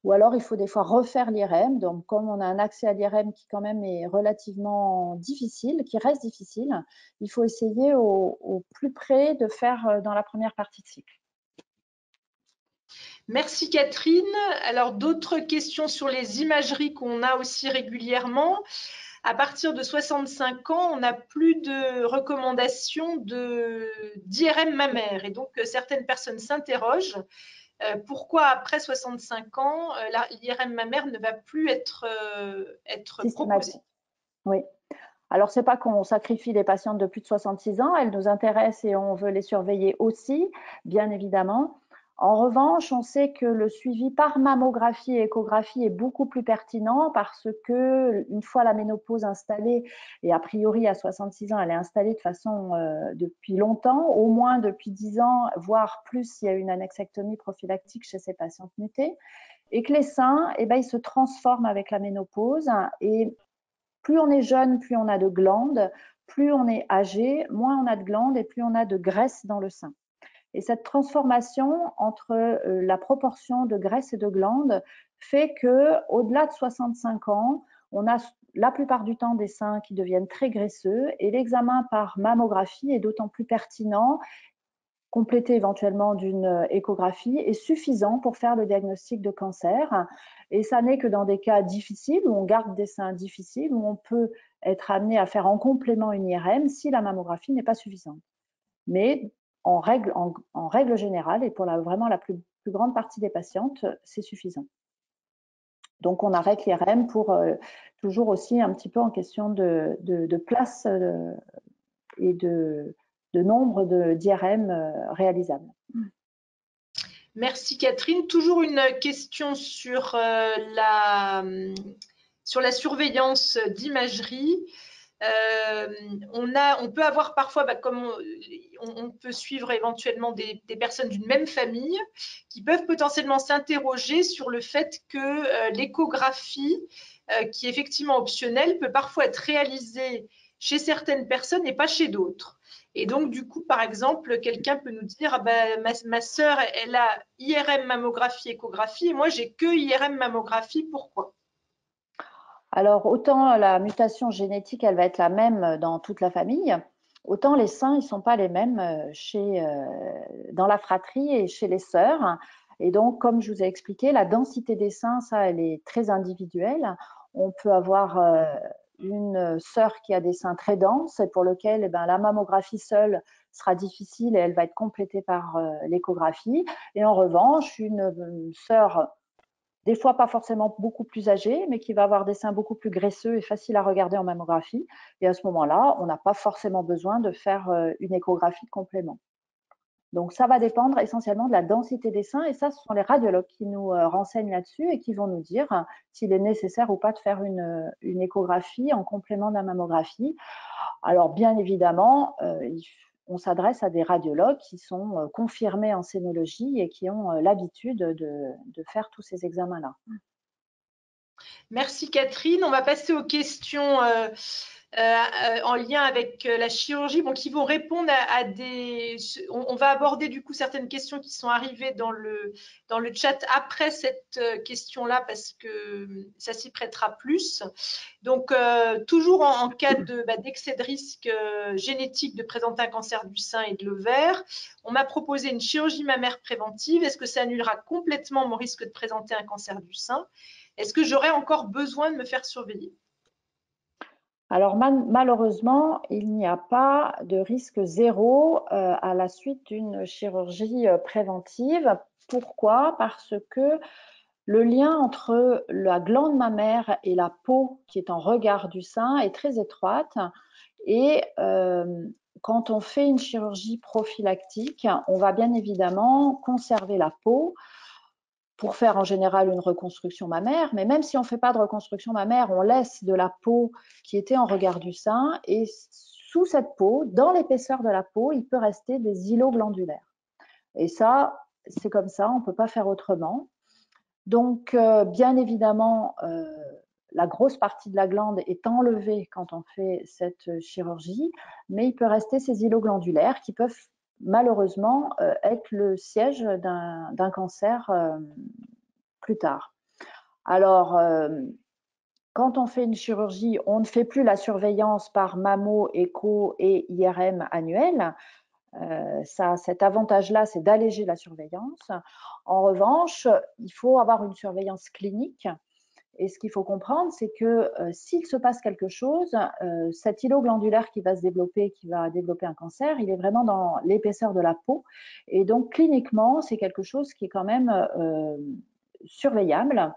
ou alors il faut des fois refaire l'IRM. Donc, comme on a un accès à l'IRM qui quand même est relativement difficile, qui reste difficile, il faut essayer au plus près de faire dans la première partie de cycle. Merci Catherine. Alors, d'autres questions sur les imageries qu'on a aussi régulièrement. À partir de 65 ans, on n'a plus de recommandations d'IRM mammaire. Et donc, certaines personnes s'interrogent pourquoi après 65 ans, l'IRM mammaire ne va plus être proposée. Oui. Alors, ce n'est pas qu'on sacrifie les patientes de plus de 66 ans, elles nous intéressent et on veut les surveiller aussi, bien évidemment. En revanche, on sait que le suivi par mammographie et échographie est beaucoup plus pertinent parce que une fois la ménopause installée, et a priori à 66 ans, elle est installée de façon depuis longtemps, au moins depuis 10 ans, voire plus s'il y a une annexectomie prophylactique chez ces patientes mutées. et que les seins, eh ben, ils se transforment avec la ménopause. Et plus on est jeune, plus on a de glandes, plus on est âgé, moins on a de glandes et plus on a de graisse dans le sein. Et cette transformation entre la proportion de graisse et de glandes fait qu'au-delà de 65 ans, on a la plupart du temps des seins qui deviennent très graisseux et l'examen par mammographie est d'autant plus pertinent, complété éventuellement d'une échographie, est suffisant pour faire le diagnostic de cancer. Et ça n'est que dans des cas difficiles, où on garde des seins difficiles, où on peut être amené à faire en complément une IRM si la mammographie n'est pas suffisante. Mais en règle générale, et pour vraiment la plus grande partie des patientes, c'est suffisant. Donc, on arrête l'IRM pour toujours aussi un petit peu en question de place et de nombre d'IRM réalisables. Merci Catherine. Toujours une question sur la surveillance d'imagerie. On peut avoir parfois, comme on peut suivre éventuellement des personnes d'une même famille qui peuvent potentiellement s'interroger sur le fait que l'échographie, qui est effectivement optionnelle, peut parfois être réalisée chez certaines personnes et pas chez d'autres. Et donc, du coup, par exemple, quelqu'un peut nous dire, ah ben, ma sœur, elle a IRM mammographie, échographie, et moi, j'ai que IRM mammographie, pourquoi? Alors, autant la mutation génétique, elle va être la même dans toute la famille, autant les seins, ils ne sont pas les mêmes dans la fratrie et chez les sœurs. Et donc, comme je vous ai expliqué, la densité des seins, ça, elle est très individuelle. On peut avoir une sœur qui a des seins très denses et pour lequel eh ben, la mammographie seule sera difficile et elle va être complétée par l'échographie. Et en revanche, une sœur des fois pas forcément beaucoup plus âgée, mais qui va avoir des seins beaucoup plus graisseux et faciles à regarder en mammographie. Et à ce moment-là, on n'a pas forcément besoin de faire une échographie de complément. Donc, ça va dépendre essentiellement de la densité des seins et ça, ce sont les radiologues qui nous renseignent là-dessus et qui vont nous dire s'il est nécessaire ou pas de faire une échographie en complément de la mammographie. Alors, bien évidemment, on s'adresse à des radiologues qui sont confirmés en scénologie et qui ont l'habitude de faire tous ces examens-là. Merci Catherine. On va passer aux questions en lien avec la chirurgie, bon, qui vont répondre à des… On va aborder du coup certaines questions qui sont arrivées dans le chat après cette question-là parce que ça s'y prêtera plus. Donc, toujours en cas d'excès de risque génétique de présenter un cancer du sein et de l'ovaire, on m'a proposé une chirurgie mammaire préventive. Est-ce que ça annulera complètement mon risque de présenter un cancer du sein? Est-ce que j'aurais encore besoin de me faire surveiller? Alors malheureusement, il n'y a pas de risque zéro à la suite d'une chirurgie préventive. Pourquoi? Parce que le lien entre la glande mammaire et la peau qui est en regard du sein est très étroite et quand on fait une chirurgie prophylactique, on va bien évidemment conserver la peau pour faire en général une reconstruction mammaire, mais même si on ne fait pas de reconstruction mammaire, on laisse de la peau qui était en regard du sein et sous cette peau, dans l'épaisseur de la peau, il peut rester des îlots glandulaires. Et ça, c'est comme ça, on ne peut pas faire autrement. Donc, bien évidemment, la grosse partie de la glande est enlevée quand on fait cette chirurgie, mais il peut rester ces îlots glandulaires qui peuvent malheureusement être le siège d'un cancer plus tard. Alors, quand on fait une chirurgie, on ne fait plus la surveillance par mammo, écho et IRM annuel. Cet avantage-là, c'est d'alléger la surveillance. En revanche, il faut avoir une surveillance clinique. Et ce qu'il faut comprendre, c'est que s'il se passe quelque chose, cet îlot glandulaire qui va se développer, qui va développer un cancer, il est vraiment dans l'épaisseur de la peau. Et donc, cliniquement, c'est quelque chose qui est quand même surveillable.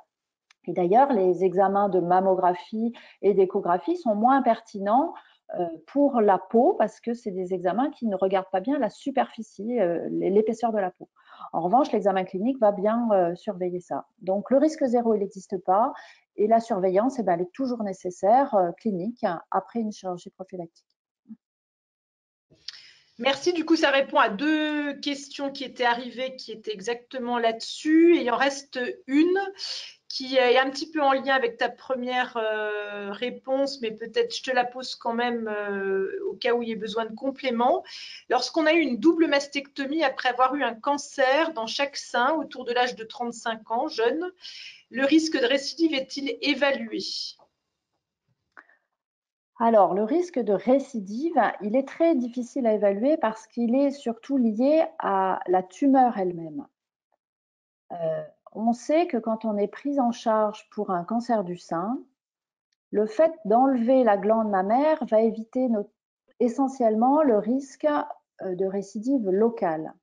Et d'ailleurs, les examens de mammographie et d'échographie sont moins pertinents pour la peau parce que c'est des examens qui ne regardent pas bien la superficie, l'épaisseur de la peau. En revanche, l'examen clinique va bien surveiller ça. Donc, le risque zéro, il n'existe pas et la surveillance, elle est toujours nécessaire clinique après une chirurgie prophylactique. Merci. Du coup, ça répond à 2 questions qui étaient arrivées, qui étaient exactement là-dessus. Et il en reste une qui est un petit peu en lien avec ta première réponse, mais peut-être je te la pose quand même au cas où il y ait besoin de complément. Lorsqu'on a eu une double mastectomie après avoir eu un cancer dans chaque sein autour de l'âge de 35 ans, jeune, le risque de récidive est-il évalué? Alors, le risque de récidive, il est très difficile à évaluer parce qu'il est surtout lié à la tumeur elle-même. On sait que quand on est pris en charge pour un cancer du sein, le fait d'enlever la glande mammaire va éviter essentiellement le risque de récidive locale.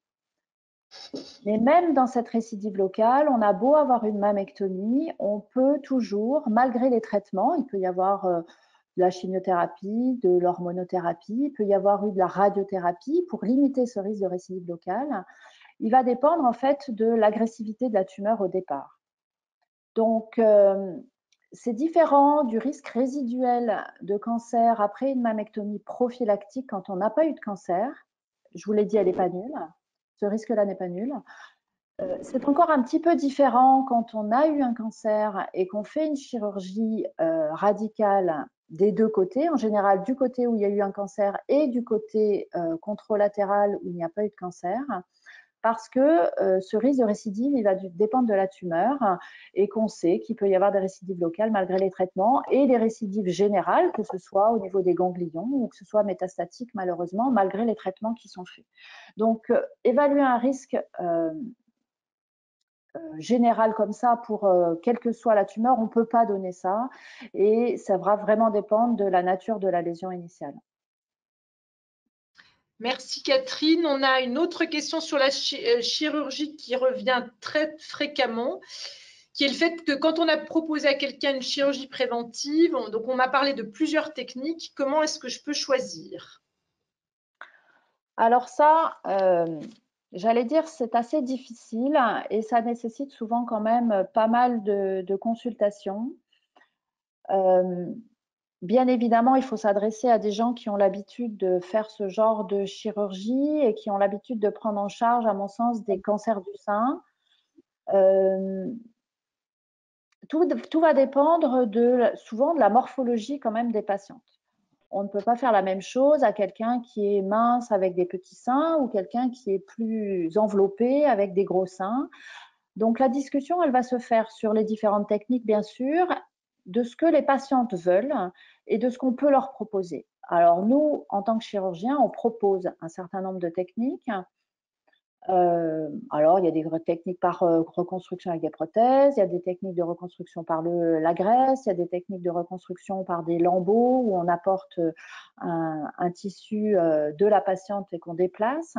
Mais même dans cette récidive locale, on a beau avoir une mammectomie, on peut toujours, malgré les traitements, il peut y avoir de la chimiothérapie, de l'hormonothérapie, il peut y avoir eu de la radiothérapie pour limiter ce risque de récidive locale. Il va dépendre en fait de l'agressivité de la tumeur au départ. Donc, c'est différent du risque résiduel de cancer après une mammectomie prophylactique quand on n'a pas eu de cancer. Je vous l'ai dit, elle n'est pas nulle. Ce risque-là n'est pas nul. C'est encore un petit peu différent quand on a eu un cancer et qu'on fait une chirurgie radicale des 2 côtés, en général du côté où il y a eu un cancer et du côté contralatéral où il n'y a pas eu de cancer, parce que ce risque de récidive, il va dépendre de la tumeur et qu'on sait qu'il peut y avoir des récidives locales malgré les traitements et des récidives générales, que ce soit au niveau des ganglions ou que ce soit métastatique malheureusement, malgré les traitements qui sont faits. Donc, évaluer un risque général comme ça pour quelle que soit la tumeur, on ne peut pas donner ça et ça va vraiment dépendre de la nature de la lésion initiale. Merci Catherine. On a une autre question sur la chirurgie qui revient très fréquemment, qui est le fait que quand on a proposé à quelqu'un une chirurgie préventive, donc on m'a parlé de plusieurs techniques, comment est-ce que je peux choisir? Alors ça, j'allais dire, c'est assez difficile et ça nécessite souvent quand même pas mal de consultations. Bien évidemment, il faut s'adresser à des gens qui ont l'habitude de faire ce genre de chirurgie et qui ont l'habitude de prendre en charge, à mon sens, des cancers du sein. Tout va dépendre souvent de la morphologie quand même des patientes. On ne peut pas faire la même chose à quelqu'un qui est mince avec des petits seins ou quelqu'un qui est plus enveloppé avec des gros seins. Donc la discussion, elle va se faire sur les différentes techniques, bien sûr, de ce que les patientes veulent et de ce qu'on peut leur proposer. Alors nous, en tant que chirurgiens, on propose un certain nombre de techniques. Alors, il y a des techniques par reconstruction avec des prothèses, il y a des techniques de reconstruction par la graisse, il y a des techniques de reconstruction par des lambeaux où on apporte un tissu de la patiente et qu'on déplace.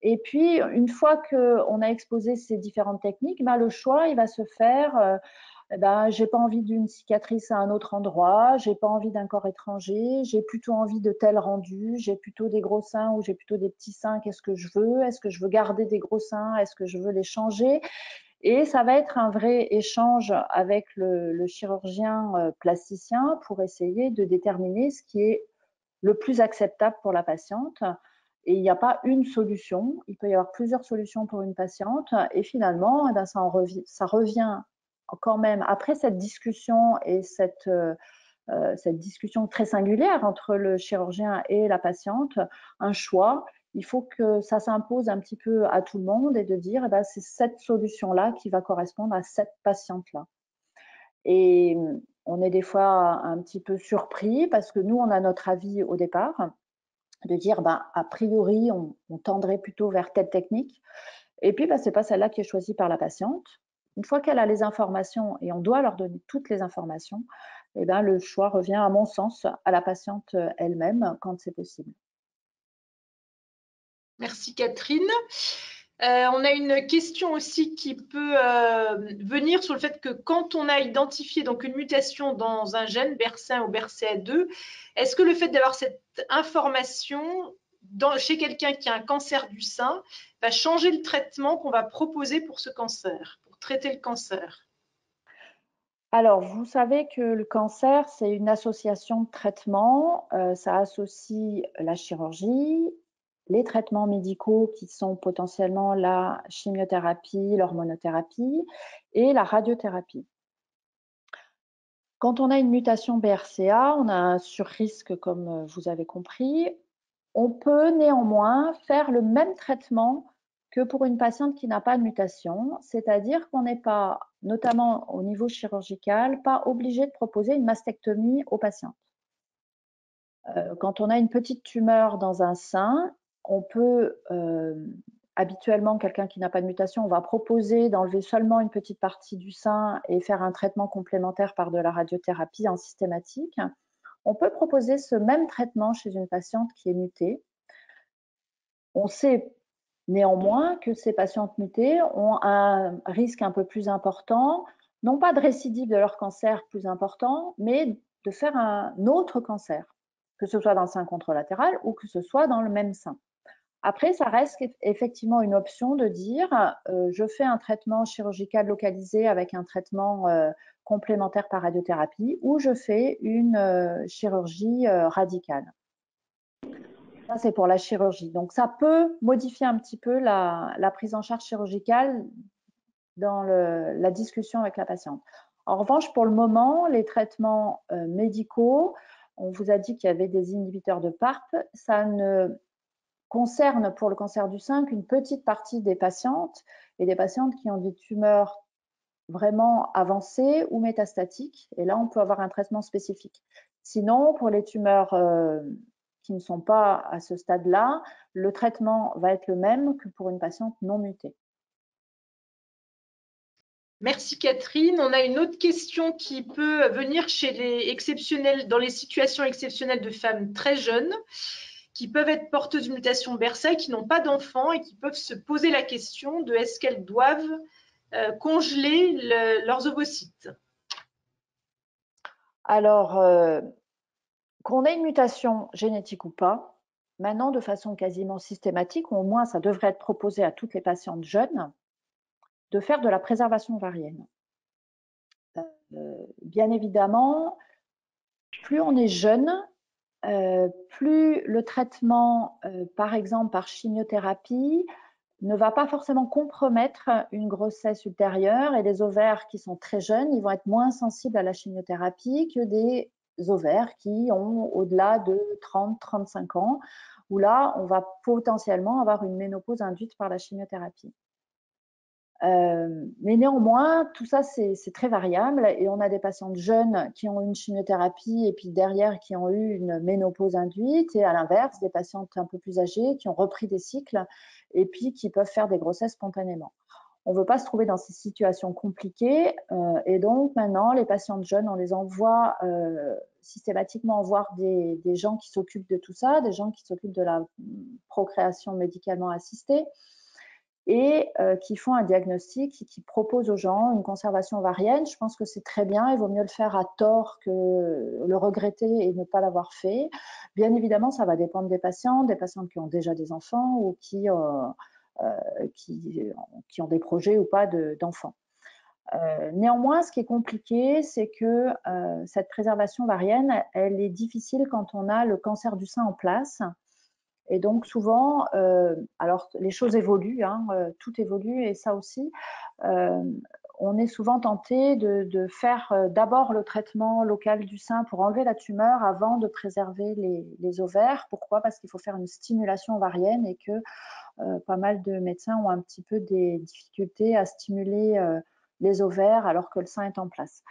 Et puis, une fois qu'on a exposé ces différentes techniques, ben, le choix, il va se faire. J'ai pas envie d'une cicatrice à un autre endroit, j'ai pas envie d'un corps étranger, j'ai plutôt envie de tel rendu, j'ai plutôt des gros seins ou j'ai plutôt des petits seins, qu'est-ce que je veux? Est-ce que je veux garder des gros seins? Est-ce que je veux les changer? Et ça va être un vrai échange avec le chirurgien plasticien pour essayer de déterminer ce qui est le plus acceptable pour la patiente. Et il n'y a pas une solution, il peut y avoir plusieurs solutions pour une patiente. Et finalement, ça revient quand même, après cette discussion et cette discussion très singulière entre le chirurgien et la patiente, un choix. Il faut que ça s'impose un petit peu à tout le monde et de dire, c'est cette solution-là qui va correspondre à cette patiente-là. Et on est des fois un petit peu surpris parce que nous, on a notre avis au départ de dire, a priori, on tendrait plutôt vers telle technique. Et puis, c'est pas celle-là qui est choisie par la patiente. Une fois qu'elle a les informations, et on doit leur donner toutes les informations, le choix revient, à mon sens, à la patiente elle-même quand c'est possible. Merci Catherine. On a une question aussi qui peut venir sur le fait que quand on a identifié donc une mutation dans un gène BRCA1 ou BRCA2, est-ce que le fait d'avoir cette information chez quelqu'un qui a un cancer du sein va changer le traitement qu'on va proposer pour ce cancer, pour traiter le cancer? Alors, vous savez que le cancer, c'est une association de traitements. Ça associe la chirurgie, les traitements médicaux qui sont potentiellement la chimiothérapie, l'hormonothérapie et la radiothérapie. Quand on a une mutation BRCA, on a un surrisque comme vous avez compris. On peut néanmoins faire le même traitement que pour une patiente qui n'a pas de mutation, c'est-à-dire qu'on n'est pas, notamment au niveau chirurgical, pas obligé de proposer une mastectomie aux patientes. Quand on a une petite tumeur dans un sein, on peut, habituellement, quelqu'un qui n'a pas de mutation, on va proposer d'enlever seulement une petite partie du sein et faire un traitement complémentaire par de la radiothérapie en systématique. On peut proposer ce même traitement chez une patiente qui est mutée. On sait néanmoins que ces patientes mutées ont un risque un peu plus important, non pas de récidive de leur cancer plus important, mais de faire un autre cancer, que ce soit dans le sein contralatéral ou que ce soit dans le même sein. Après, ça reste effectivement une option de dire je fais un traitement chirurgical localisé avec un traitement complémentaire par radiothérapie ou je fais une chirurgie radicale. Ça, c'est pour la chirurgie. Donc, ça peut modifier un petit peu la prise en charge chirurgicale dans la discussion avec la patiente. En revanche, pour le moment, les traitements médicaux, on vous a dit qu'il y avait des inhibiteurs de PARP, ça ne concerne pour le cancer du sein qu'une petite partie des patientes et des patientes qui ont des tumeurs vraiment avancées ou métastatiques. Et là, on peut avoir un traitement spécifique. Sinon, pour les tumeurs qui ne sont pas à ce stade-là, le traitement va être le même que pour une patiente non mutée. Merci Catherine. On a une autre question qui peut venir chez dans les situations exceptionnelles de femmes très jeunes qui peuvent être porteuses d'une mutation BRCA, qui n'ont pas d'enfants et qui peuvent se poser la question de est-ce qu'elles doivent congeler leurs ovocytes. Alors, qu'on ait une mutation génétique ou pas, maintenant de façon quasiment systématique, ou au moins ça devrait être proposé à toutes les patientes jeunes, de faire de la préservation ovarienne. Bien évidemment, plus on est jeune, plus le traitement, par exemple par chimiothérapie, ne va pas forcément compromettre une grossesse ultérieure et les ovaires qui sont très jeunes, ils vont être moins sensibles à la chimiothérapie que des ovaires qui ont au-delà de 30-35 ans, où là, on va potentiellement avoir une ménopause induite par la chimiothérapie. Mais néanmoins, tout ça, c'est très variable et on a des patientes jeunes qui ont eu une chimiothérapie et puis derrière qui ont eu une ménopause induite et à l'inverse, des patientes un peu plus âgées qui ont repris des cycles et puis qui peuvent faire des grossesses spontanément. On ne veut pas se trouver dans ces situations compliquées et donc maintenant, les patientes jeunes, on les envoie systématiquement voir des gens qui s'occupent de tout ça, des gens qui s'occupent de la procréation médicalement assistée et qui font un diagnostic, qui proposent aux gens une conservation ovarienne. Je pense que c'est très bien, il vaut mieux le faire à tort que le regretter et ne pas l'avoir fait. Bien évidemment, ça va dépendre des patientes qui ont déjà des enfants ou qui ont des projets ou pas d'enfants. Néanmoins, ce qui est compliqué, c'est que cette préservation ovarienne, elle est difficile quand on a le cancer du sein en place. Et donc souvent, alors les choses évoluent, hein, tout évolue et ça aussi, on est souvent tenté de faire d'abord le traitement local du sein pour enlever la tumeur avant de préserver les ovaires. Pourquoi? Parce qu'il faut faire une stimulation ovarienne et que pas mal de médecins ont un petit peu des difficultés à stimuler les ovaires alors que le sein est en place.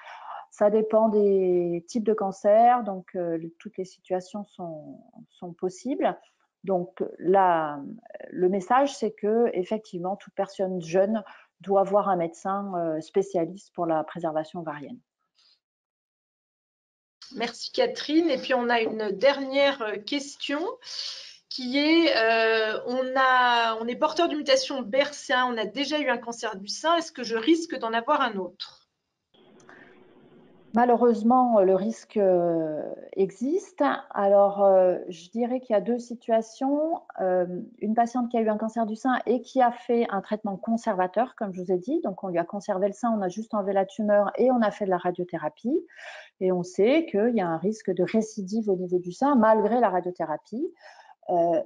Ça dépend des types de cancers, donc toutes les situations sont possibles. Donc là, le message, c'est que effectivement, toute personne jeune doit voir un médecin spécialiste pour la préservation ovarienne. Merci Catherine. Et puis on a une dernière question qui est on est porteur d'une mutation BRCA, on a déjà eu un cancer du sein, est-ce que je risque d'en avoir un autre? Malheureusement, le risque existe. Alors, je dirais qu'il y a deux situations. Une patiente qui a eu un cancer du sein et qui a fait un traitement conservateur, comme je vous ai dit. Donc, on lui a conservé le sein, on a juste enlevé la tumeur et on a fait de la radiothérapie. Et on sait qu'il y a un risque de récidive au niveau du sein malgré la radiothérapie.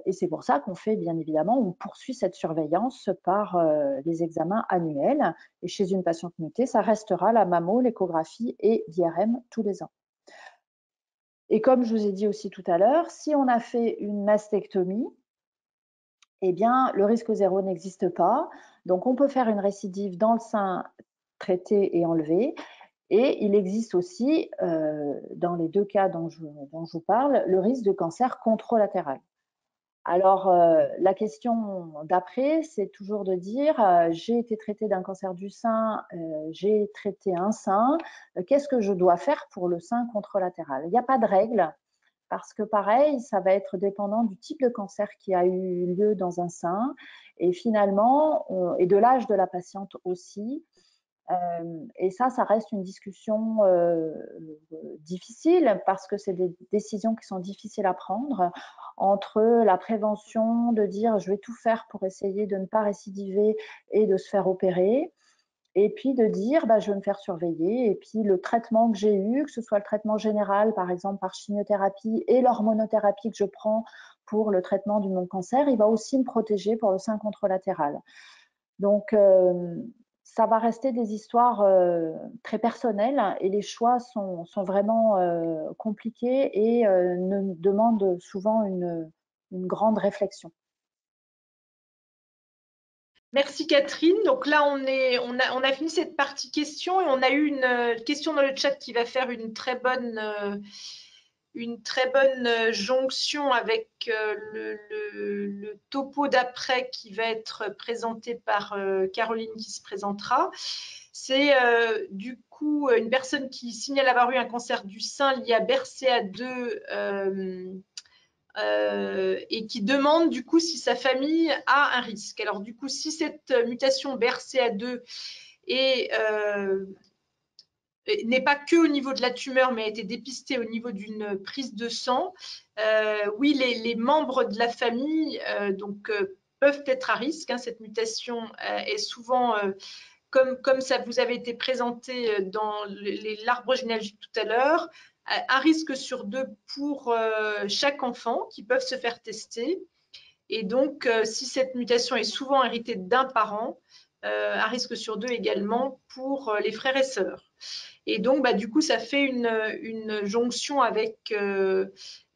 Et c'est pour ça qu'on fait, bien évidemment, on poursuit cette surveillance par les examens annuels. Et chez une patiente mutée, ça restera la mammo, l'échographie et l'IRM tous les ans. Et comme je vous ai dit aussi tout à l'heure, si on a fait une mastectomie, eh bien, le risque zéro n'existe pas. Donc, on peut faire une récidive dans le sein traité et enlevé. Et il existe aussi, dans les deux cas dont je vous parle, le risque de cancer contralatéral. Alors, la question d'après, c'est toujours de dire, j'ai été traitée d'un cancer du sein, j'ai traité un sein, qu'est-ce que je dois faire pour le sein contralatéral? Il n'y a pas de règle, parce que pareil, ça va être dépendant du type de cancer qui a eu lieu dans un sein, et finalement, et de l'âge de la patiente aussi. Et ça reste une discussion difficile parce que c'est des décisions qui sont difficiles à prendre entre la prévention, de dire je vais tout faire pour essayer de ne pas récidiver et de se faire opérer, et puis de dire je vais me faire surveiller, et puis le traitement que j'ai eu, que ce soit le traitement général par exemple par chimiothérapie et l'hormonothérapie que je prends pour le traitement de mon cancer, il va aussi me protéger pour le sein contralatéral. Donc, ça va rester des histoires très personnelles et les choix sont vraiment compliqués et demandent souvent une grande réflexion. Merci Catherine. Donc là, on a fini cette partie questions et on a eu une question dans le chat qui va faire une très bonne jonction avec le topo d'après qui va être présenté par Caroline qui se présentera. C'est du coup une personne qui signale avoir eu un cancer du sein lié à BRCA2 et qui demande du coup si sa famille a un risque. Alors du coup, si cette mutation BRCA2 n'est pas que au niveau de la tumeur, mais a été dépistée au niveau d'une prise de sang, oui, les membres de la famille peuvent être à risque. Hein. Cette mutation est souvent, comme ça vous avait été présenté dans l'arbre généalogique tout à l'heure, un risque sur 2 pour chaque enfant qui peuvent se faire tester. Et donc, si cette mutation est souvent héritée d'un parent, un risque sur 2 également pour les frères et sœurs. Et donc, du coup, ça fait une jonction avec,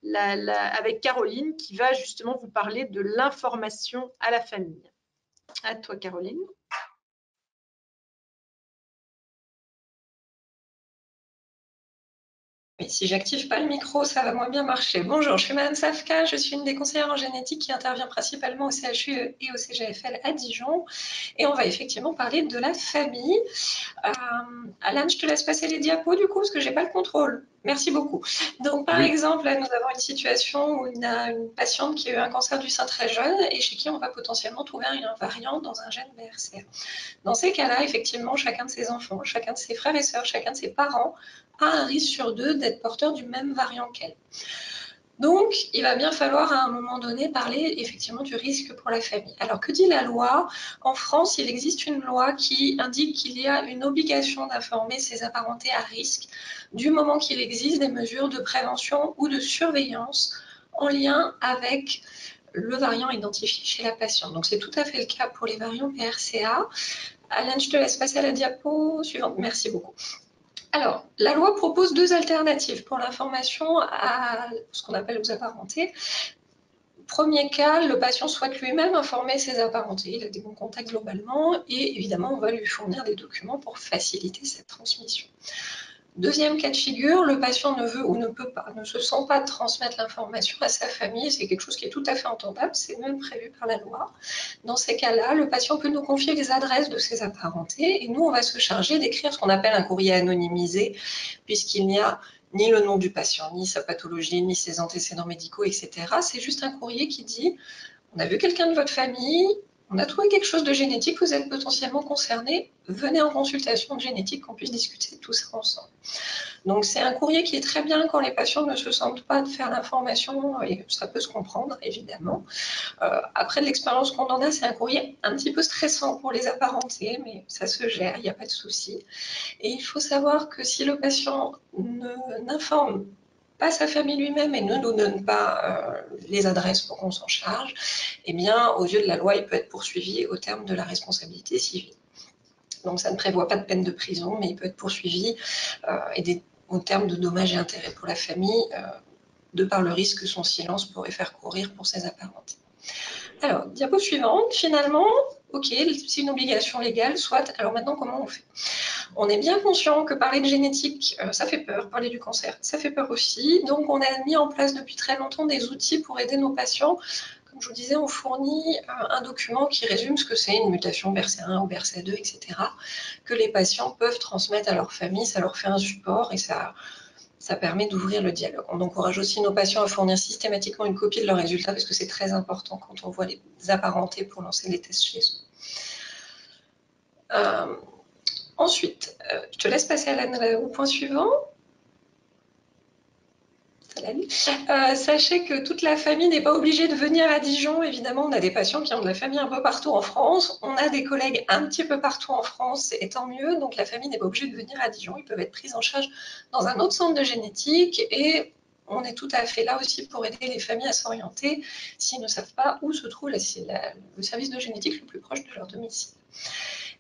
avec Caroline qui va justement vous parler de l'information à la famille. À toi, Caroline. Mais si j'active pas le micro, ça va moins bien marcher. Bonjour, je suis Madame Safka, je suis une des conseillères en génétique qui intervient principalement au CHU et au CGFL à Dijon. Et on va effectivement parler de la famille. Alain, je te laisse passer les diapos du coup, parce que j'ai pas le contrôle. Merci beaucoup. Donc, par exemple, là, nous avons une situation où on a une patiente qui a eu un cancer du sein très jeune et chez qui on va potentiellement trouver un variant dans un gène BRCA. Dans ces cas-là, effectivement, chacun de ses enfants, chacun de ses frères et sœurs, chacun de ses parents a un risque sur 2 d'être porteur du même variant qu'elle. Donc, il va bien falloir à un moment donné parler effectivement du risque pour la famille. Alors, que dit la loi? En France, il existe une loi qui indique qu'il y a une obligation d'informer ses apparentés à risque du moment qu'il existe des mesures de prévention ou de surveillance en lien avec le variant identifié chez la patiente. Donc, c'est tout à fait le cas pour les variants BRCA. Alain, je te laisse passer à la diapo suivante. Merci beaucoup. Alors, la loi propose 2 alternatives pour l'information à ce qu'on appelle aux apparentés. Premier cas, le patient souhaite lui-même informer ses apparentés, il a des bons contacts globalement, et évidemment, on va lui fournir des documents pour faciliter cette transmission. Deuxième cas de figure, le patient ne veut ou ne peut pas, ne se sent pas de transmettre l'information à sa famille, c'est quelque chose qui est tout à fait entendable, c'est même prévu par la loi. Dans ces cas-là, le patient peut nous confier les adresses de ses apparentés et nous, on va se charger d'écrire ce qu'on appelle un courrier anonymisé, puisqu'il n'y a ni le nom du patient, ni sa pathologie, ni ses antécédents médicaux, etc. C'est juste un courrier qui dit « On a vu quelqu'un de votre famille, on a trouvé quelque chose de génétique, vous êtes potentiellement concerné, venez en consultation de génétique qu'on puisse discuter de tout ça ensemble. » Donc c'est un courrier qui est très bien quand les patients ne se sentent pas de faire l'information, et ça peut se comprendre évidemment. Après de l'expérience qu'on en a, c'est un courrier un petit peu stressant pour les apparentés, mais ça se gère, il n'y a pas de souci. Et il faut savoir que si le patient n'informe pas sa famille lui-même et ne nous donne pas les adresses pour qu'on s'en charge, eh bien, aux yeux de la loi, il peut être poursuivi au terme de la responsabilité civile. Donc, ça ne prévoit pas de peine de prison, mais il peut être poursuivi au terme de dommages et intérêts pour la famille, de par le risque que son silence pourrait faire courir pour ses apparentés. Alors, diapo suivante, finalement, ok, c'est une obligation légale, soit. Alors maintenant, comment on fait? On est bien conscient que parler de génétique, ça fait peur, parler du cancer, ça fait peur aussi. Donc, on a mis en place depuis très longtemps des outils pour aider nos patients. Comme je vous disais, on fournit un document qui résume ce que c'est une mutation BRCA1 ou BRCA2, etc., que les patients peuvent transmettre à leur famille. Ça leur fait un support et ça permet d'ouvrir le dialogue. On encourage aussi nos patients à fournir systématiquement une copie de leurs résultats parce que c'est très important quand on voit les apparentés pour lancer les tests chez eux. Ensuite, je te laisse passer au point suivant. Sachez que toute la famille n'est pas obligée de venir à Dijon. Évidemment, on a des patients qui ont de la famille un peu partout en France. On a des collègues un petit peu partout en France, et tant mieux. Donc, la famille n'est pas obligée de venir à Dijon. Ils peuvent être pris en charge dans un autre centre de génétique. Et on est tout à fait là aussi pour aider les familles à s'orienter s'ils ne savent pas où se trouve le service de génétique le plus proche de leur domicile.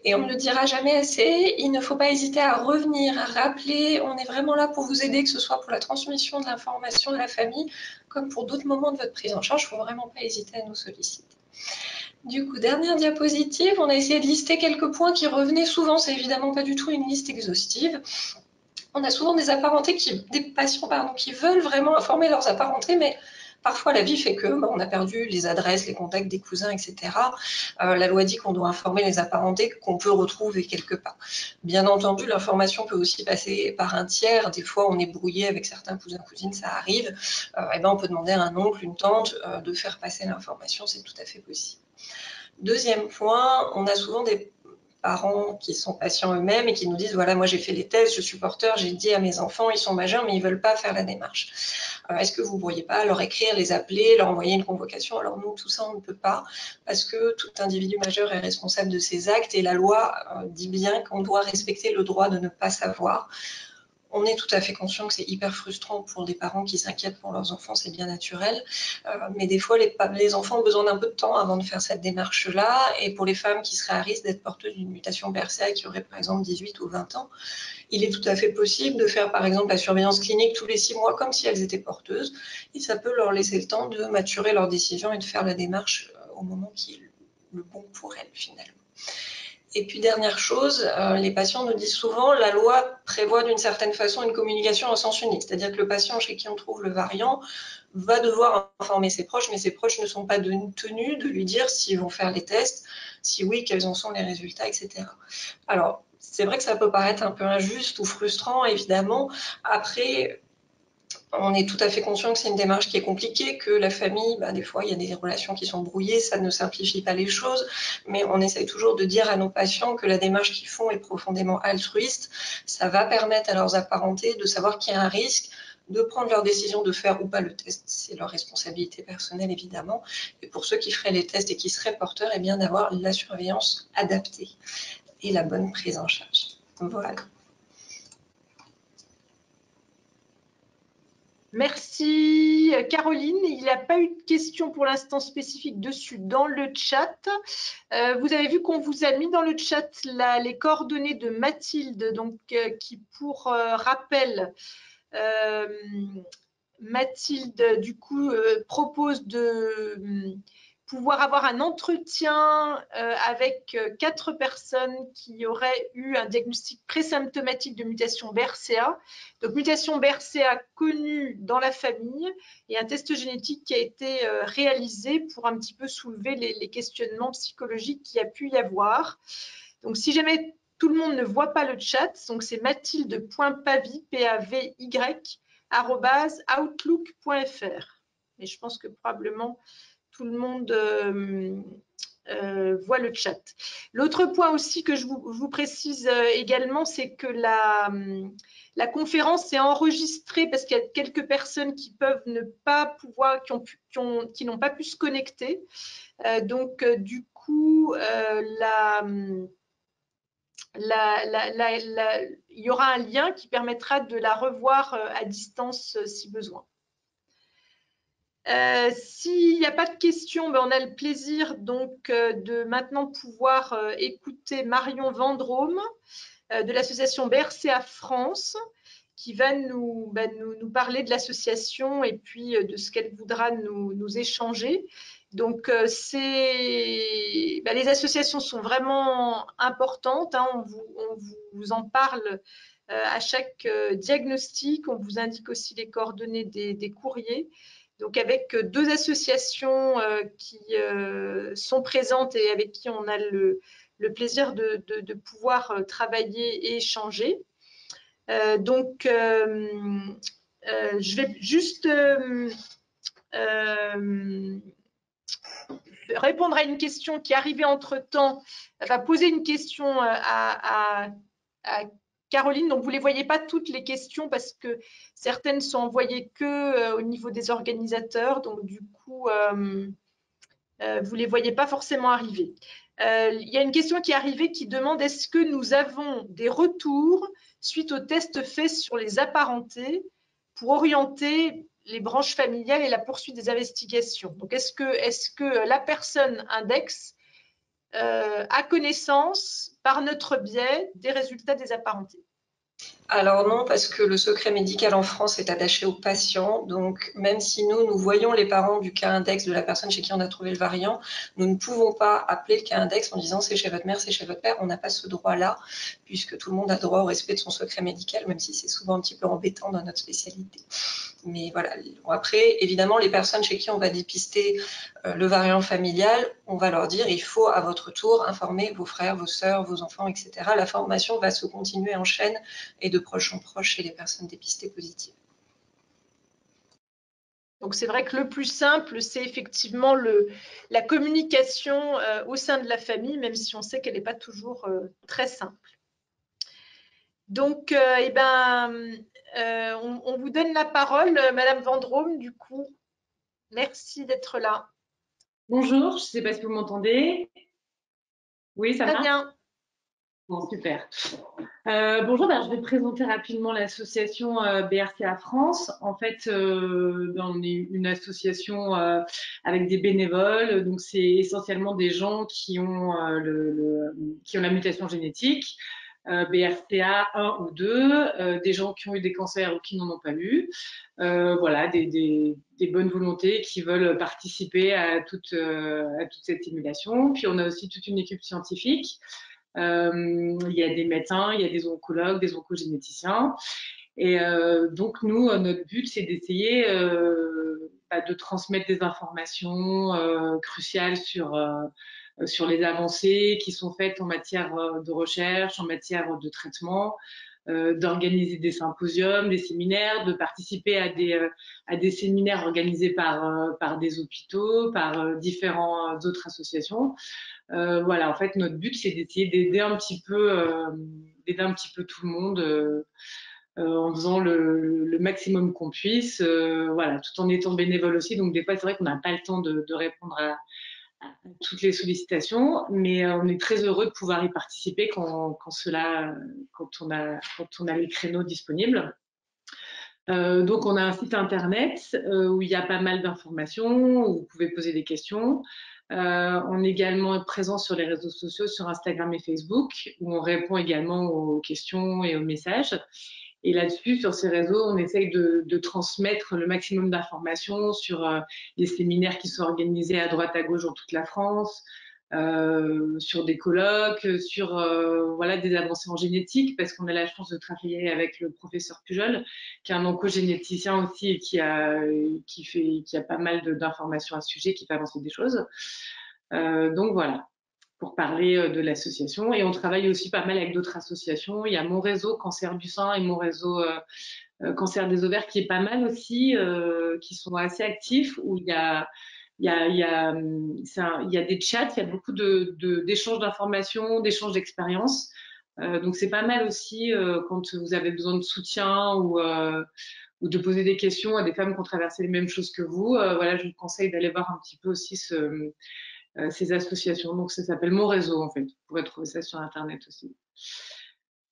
Et on ne le dira jamais assez, il ne faut pas hésiter à revenir, à rappeler. On est vraiment là pour vous aider, que ce soit pour la transmission de l'information à la famille, comme pour d'autres moments de votre prise en charge. Il ne faut vraiment pas hésiter à nous solliciter. Du coup, dernière diapositive, on a essayé de lister quelques points qui revenaient souvent. C'est évidemment pas du tout une liste exhaustive. On a souvent des patients qui veulent vraiment informer leurs apparentés, mais parfois, la vie fait que on a perdu les adresses, les contacts des cousins, etc. La loi dit qu'on doit informer les apparentés qu'on peut retrouver quelque part. Bien entendu, l'information peut aussi passer par un tiers. Des fois, on est brouillé avec certains cousins, cousines, ça arrive. On peut demander à un oncle, une tante de faire passer l'information, c'est tout à fait possible. Deuxième point, on a souvent des parents qui sont patients eux-mêmes et qui nous disent, voilà, moi j'ai fait les tests, je suis porteur, j'ai dit à mes enfants, ils sont majeurs, mais ils ne veulent pas faire la démarche. Est-ce que vous ne pourriez pas leur écrire, les appeler, leur envoyer une convocation? Alors nous, tout ça, on ne peut pas, parce que tout individu majeur est responsable de ses actes et la loi dit bien qu'on doit respecter le droit de ne pas savoir. On est tout à fait conscient que c'est hyper frustrant pour des parents qui s'inquiètent pour leurs enfants, c'est bien naturel. Mais des fois, les enfants ont besoin d'un peu de temps avant de faire cette démarche-là. Et pour les femmes qui seraient à risque d'être porteuses d'une mutation BRCA et qui auraient par exemple 18 ou 20 ans, il est tout à fait possible de faire par exemple la surveillance clinique tous les 6 mois comme si elles étaient porteuses. Et ça peut leur laisser le temps de maturer leur décision et de faire la démarche au moment qui est le bon pour elles finalement. Et puis, dernière chose, les patients nous disent souvent, la loi prévoit d'une certaine façon une communication en sens unique. C'est-à-dire que le patient chez qui on trouve le variant va devoir informer ses proches, mais ses proches ne sont pas tenus de lui dire s'ils vont faire les tests, si oui, quels en sont les résultats, etc. Alors, c'est vrai que ça peut paraître un peu injuste ou frustrant, évidemment. Après, on est tout à fait conscient que c'est une démarche qui est compliquée, que la famille, des fois, il y a des relations qui sont brouillées, ça ne simplifie pas les choses, mais on essaye toujours de dire à nos patients que la démarche qu'ils font est profondément altruiste. Ça va permettre à leurs apparentés de savoir qu'il y a un risque, de prendre leur décision de faire ou pas le test. C'est leur responsabilité personnelle, évidemment. Et pour ceux qui feraient les tests et qui seraient porteurs, eh bien d'avoir la surveillance adaptée et la bonne prise en charge. Voilà. Merci Caroline. Il n'y a pas eu de questions pour l'instant spécifiques dessus dans le chat. Vous avez vu qu'on vous a mis dans le chat les coordonnées de Mathilde, donc, qui pour rappel, Mathilde du coup propose de pouvoir avoir un entretien avec 4 personnes qui auraient eu un diagnostic présymptomatique de mutation BRCA. Donc, mutation BRCA connue dans la famille et un test génétique qui a été réalisé pour un petit peu soulever les questionnements psychologiques qu'il y a pu y avoir. Donc, si jamais tout le monde ne voit pas le chat, donc c'est mathilde.pavy, P-A-V-Y, @outlook.fr. Et je pense que probablement tout le monde voit le chat. L'autre point aussi que je vous précise également, c'est que la conférence est enregistrée parce qu'il y a quelques personnes qui peuvent ne pas pouvoir, qui n'ont pas pu se connecter. Du coup, il y aura un lien qui permettra de la revoir à distance si besoin. S'il n'y a pas de questions, ben on a le plaisir donc de maintenant pouvoir écouter Marion Vendrome de l'association BRCA France, qui va nous parler de l'association et puis de ce qu'elle voudra nous échanger. Donc, les associations sont vraiment importantes, hein, on vous en parle à chaque diagnostic, on vous indique aussi les coordonnées des courriers. Donc, avec 2 associations qui sont présentes et avec qui on a le plaisir de pouvoir travailler et échanger. Je vais juste répondre à une question qui est arrivée entre-temps. Elle va poser une question à Caroline. Donc, vous ne les voyez pas toutes les questions parce que certaines sont envoyées que au niveau des organisateurs. Donc, du coup, vous ne les voyez pas forcément arriver. Il y a une question qui est arrivée qui demande est-ce que nous avons des retours suite aux tests faits sur les apparentés pour orienter les branches familiales et la poursuite des investigations. Donc, est-ce que la personne index a connaissance, par notre biais, des résultats des apparentés? Alors non, parce que le secret médical en France est attaché aux patients. Donc, même si nous voyons les parents du cas index de la personne chez qui on a trouvé le variant, nous ne pouvons pas appeler le cas index en disant c'est chez votre mère, c'est chez votre père. On n'a pas ce droit-là, puisque tout le monde a droit au respect de son secret médical, même si c'est souvent un petit peu embêtant dans notre spécialité. Mais voilà. Après, évidemment, les personnes chez qui on va dépister le variant familial, on va leur dire il faut à votre tour informer vos frères, vos sœurs, vos enfants, etc. La formation va se continuer en chaîne et de proche en proche chez les personnes dépistées positives. Donc, c'est vrai que le plus simple, c'est effectivement la communication au sein de la famille, même si on sait qu'elle n'est pas toujours très simple. Donc, on vous donne la parole, Madame Vendrome, du coup. Merci d'être là. Bonjour, je ne sais pas si vous m'entendez. Oui, ça va? Très bien. Bon, super. Bonjour, je vais présenter rapidement l'association BRCA France. En fait, on est une association avec des bénévoles, donc c'est essentiellement des gens qui ont la mutation génétique, BRCA 1 ou 2, des gens qui ont eu des cancers ou qui n'en ont pas eu. Voilà, des bonnes volontés qui veulent participer à toute cette simulation. Puis on a aussi toute une équipe scientifique. Il y a des médecins, il y a des oncologues, des oncogénéticiens. Et donc, nous, notre but, c'est d'essayer de transmettre des informations cruciales sur les avancées qui sont faites en matière de recherche, en matière de traitement, d'organiser des symposiums, des séminaires, de participer à des séminaires organisés par des hôpitaux, par différentes autres associations. Voilà, en fait, notre but, c'est d'essayer d'aider un petit peu tout le monde en faisant le maximum qu'on puisse, voilà, tout en étant bénévole aussi. Donc, des fois, c'est vrai qu'on n'a pas le temps de répondre à toutes les sollicitations, mais on est très heureux de pouvoir y participer quand on a les créneaux disponibles. Donc, on a un site internet où il y a pas mal d'informations, où vous pouvez poser des questions. On est également présent sur les réseaux sociaux, sur Instagram et Facebook, où on répond également aux questions et aux messages. Et là-dessus, sur ces réseaux, on essaye de transmettre le maximum d'informations sur les séminaires qui sont organisés à droite à gauche dans toute la France, sur des colloques, sur voilà, des avancées en génétique, parce qu'on a la chance de travailler avec le professeur Pujol, qui est un oncogénéticien aussi et qui a pas mal d'informations à ce sujet, qui fait avancer des choses. Donc voilà, pour parler de l'association. Et on travaille aussi pas mal avec d'autres associations. Il y a mon réseau Cancer du sein et mon réseau Cancer des ovaires qui est pas mal aussi, qui sont assez actifs, où il y a des chats, il y a beaucoup d'échanges d'informations, d'échanges d'expériences. Donc c'est pas mal aussi quand vous avez besoin de soutien ou de poser des questions à des femmes qui ont traversé les mêmes choses que vous. Voilà, je vous conseille d'aller voir un petit peu aussi ces associations. Donc ça s'appelle Mon Réseau en fait. Vous pourrez trouver ça sur Internet aussi.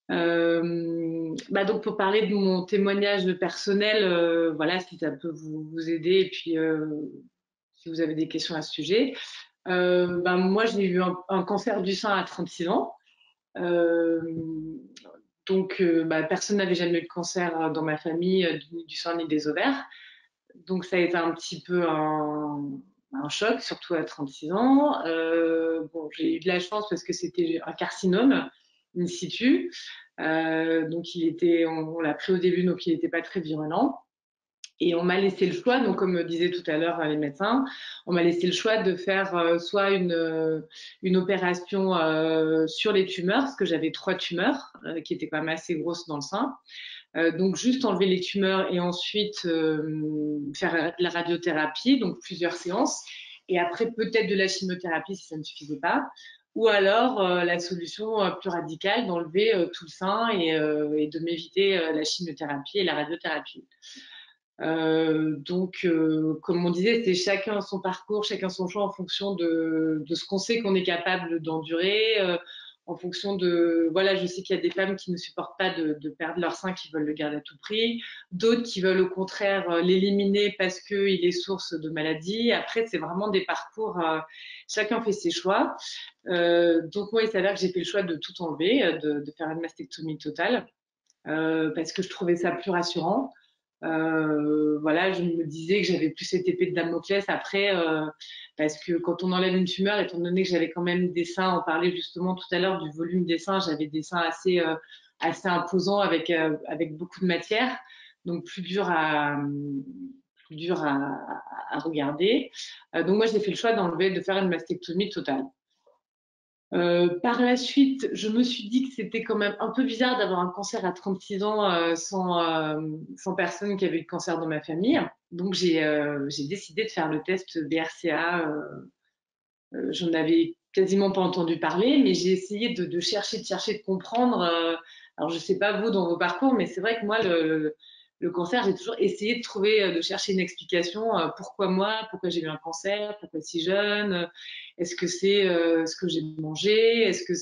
Donc pour parler de mon témoignage personnel, voilà, si ça peut vous aider, et puis si vous avez des questions à ce sujet. Moi, j'ai eu un cancer du sein à 36 ans. Personne n'avait jamais eu de cancer dans ma famille, ni du sein ni des ovaires. Donc ça a été un petit peu un choc, surtout à 36 ans. J'ai eu de la chance parce que c'était un carcinome in situ. Donc on l'a pris au début, donc il n'était pas très virulent. Et on m'a laissé le choix, donc comme disaient tout à l'heure les médecins, on m'a laissé le choix de faire soit une opération sur les tumeurs, parce que j'avais 3 tumeurs qui étaient quand même assez grosses dans le sein. Donc juste enlever les tumeurs et ensuite faire la radiothérapie, donc plusieurs séances, et après peut-être de la chimiothérapie si ça ne suffisait pas, ou alors la solution plus radicale d'enlever tout le sein et de m'éviter la chimiothérapie et la radiothérapie. Comme on disait, c'est chacun son parcours, chacun son choix en fonction de ce qu'on sait qu'on est capable d'endurer, en fonction de, voilà, je sais qu'il y a des femmes qui ne supportent pas de perdre leur sein, qui veulent le garder à tout prix, d'autres qui veulent au contraire l'éliminer parce qu'il est source de maladies. Après, c'est vraiment des parcours, chacun fait ses choix. Donc moi, il s'avère que j'ai fait le choix de tout enlever, de faire une mastectomie totale, parce que je trouvais ça plus rassurant. Voilà, je me disais que j'avais plus cette épée de Damoclès après, parce que quand on enlève une tumeur, étant donné que j'avais quand même des seins, on parlait justement tout à l'heure du volume des seins, j'avais des seins assez imposants avec beaucoup de matière, donc plus dur à regarder. Donc moi j'ai fait le choix de faire une mastectomie totale. Par la suite, je me suis dit que c'était quand même un peu bizarre d'avoir un cancer à 36 ans sans personne qui avait eu de cancer dans ma famille. Donc j'ai décidé de faire le test BRCA. J'en avais quasiment pas entendu parler, mais j'ai essayé de chercher, de comprendre. Alors je sais pas vous dans vos parcours, mais c'est vrai que moi le cancer, j'ai toujours essayé de chercher une explication. Pourquoi moi? Pourquoi j'ai eu un cancer? Pourquoi si jeune? Est-ce que c'est ce que j'ai mangé? Est-ce que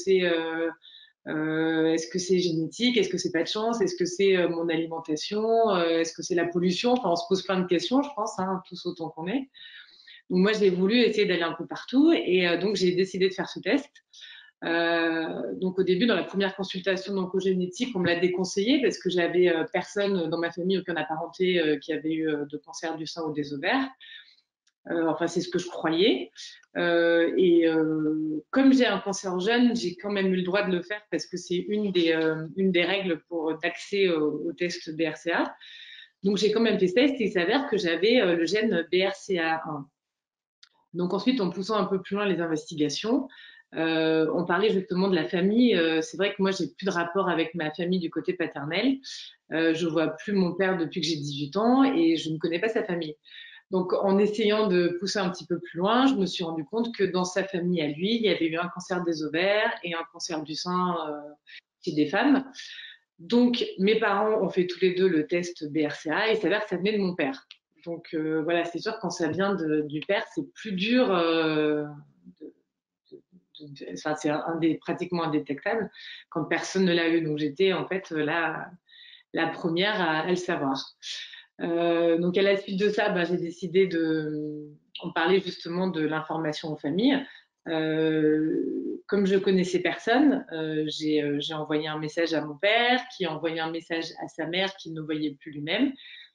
c'est génétique? Est-ce que c'est pas de chance? Est-ce que c'est mon alimentation? Est-ce que c'est la pollution? Enfin, on se pose plein de questions, je pense, hein, tous autant qu'on est. Donc moi, j'ai voulu essayer d'aller un peu partout et donc j'ai décidé de faire ce test. Donc au début, dans la première consultation d'oncogénétique, on me l'a déconseillé parce que j'avais personne dans ma famille, aucun apparenté qui avait eu de cancer du sein ou des ovaires. Enfin, c'est ce que je croyais. Comme j'ai un cancer jeune, j'ai quand même eu le droit de le faire parce que c'est une des règles d'accès au test BRCA. Donc j'ai quand même fait ce test et il s'avère que j'avais le gène BRCA1. Donc ensuite, en poussant un peu plus loin les investigations, on parlait justement de la famille. C'est vrai que moi, j'ai plus de rapport avec ma famille du côté paternel. Je vois plus mon père depuis que j'ai 18 ans et je ne connais pas sa famille. Donc, en essayant de pousser un petit peu plus loin, je me suis rendu compte que dans sa famille à lui, il y avait eu un cancer des ovaires et un cancer du sein chez des femmes. Donc, mes parents ont fait tous les deux le test BRCA et il s'avère que ça venait de mon père. Donc, voilà, c'est sûr que quand ça vient du père, c'est plus dur. Enfin, c'est pratiquement indétectable quand personne ne l'a eu. Donc, j'étais en fait la première à le savoir. Donc à la suite de ça, j'ai décidé on parlait justement de l'information aux familles. Comme je connaissais personne, j'ai envoyé un message à mon père, qui a envoyé un message à sa mère qui ne voyait plus lui-même,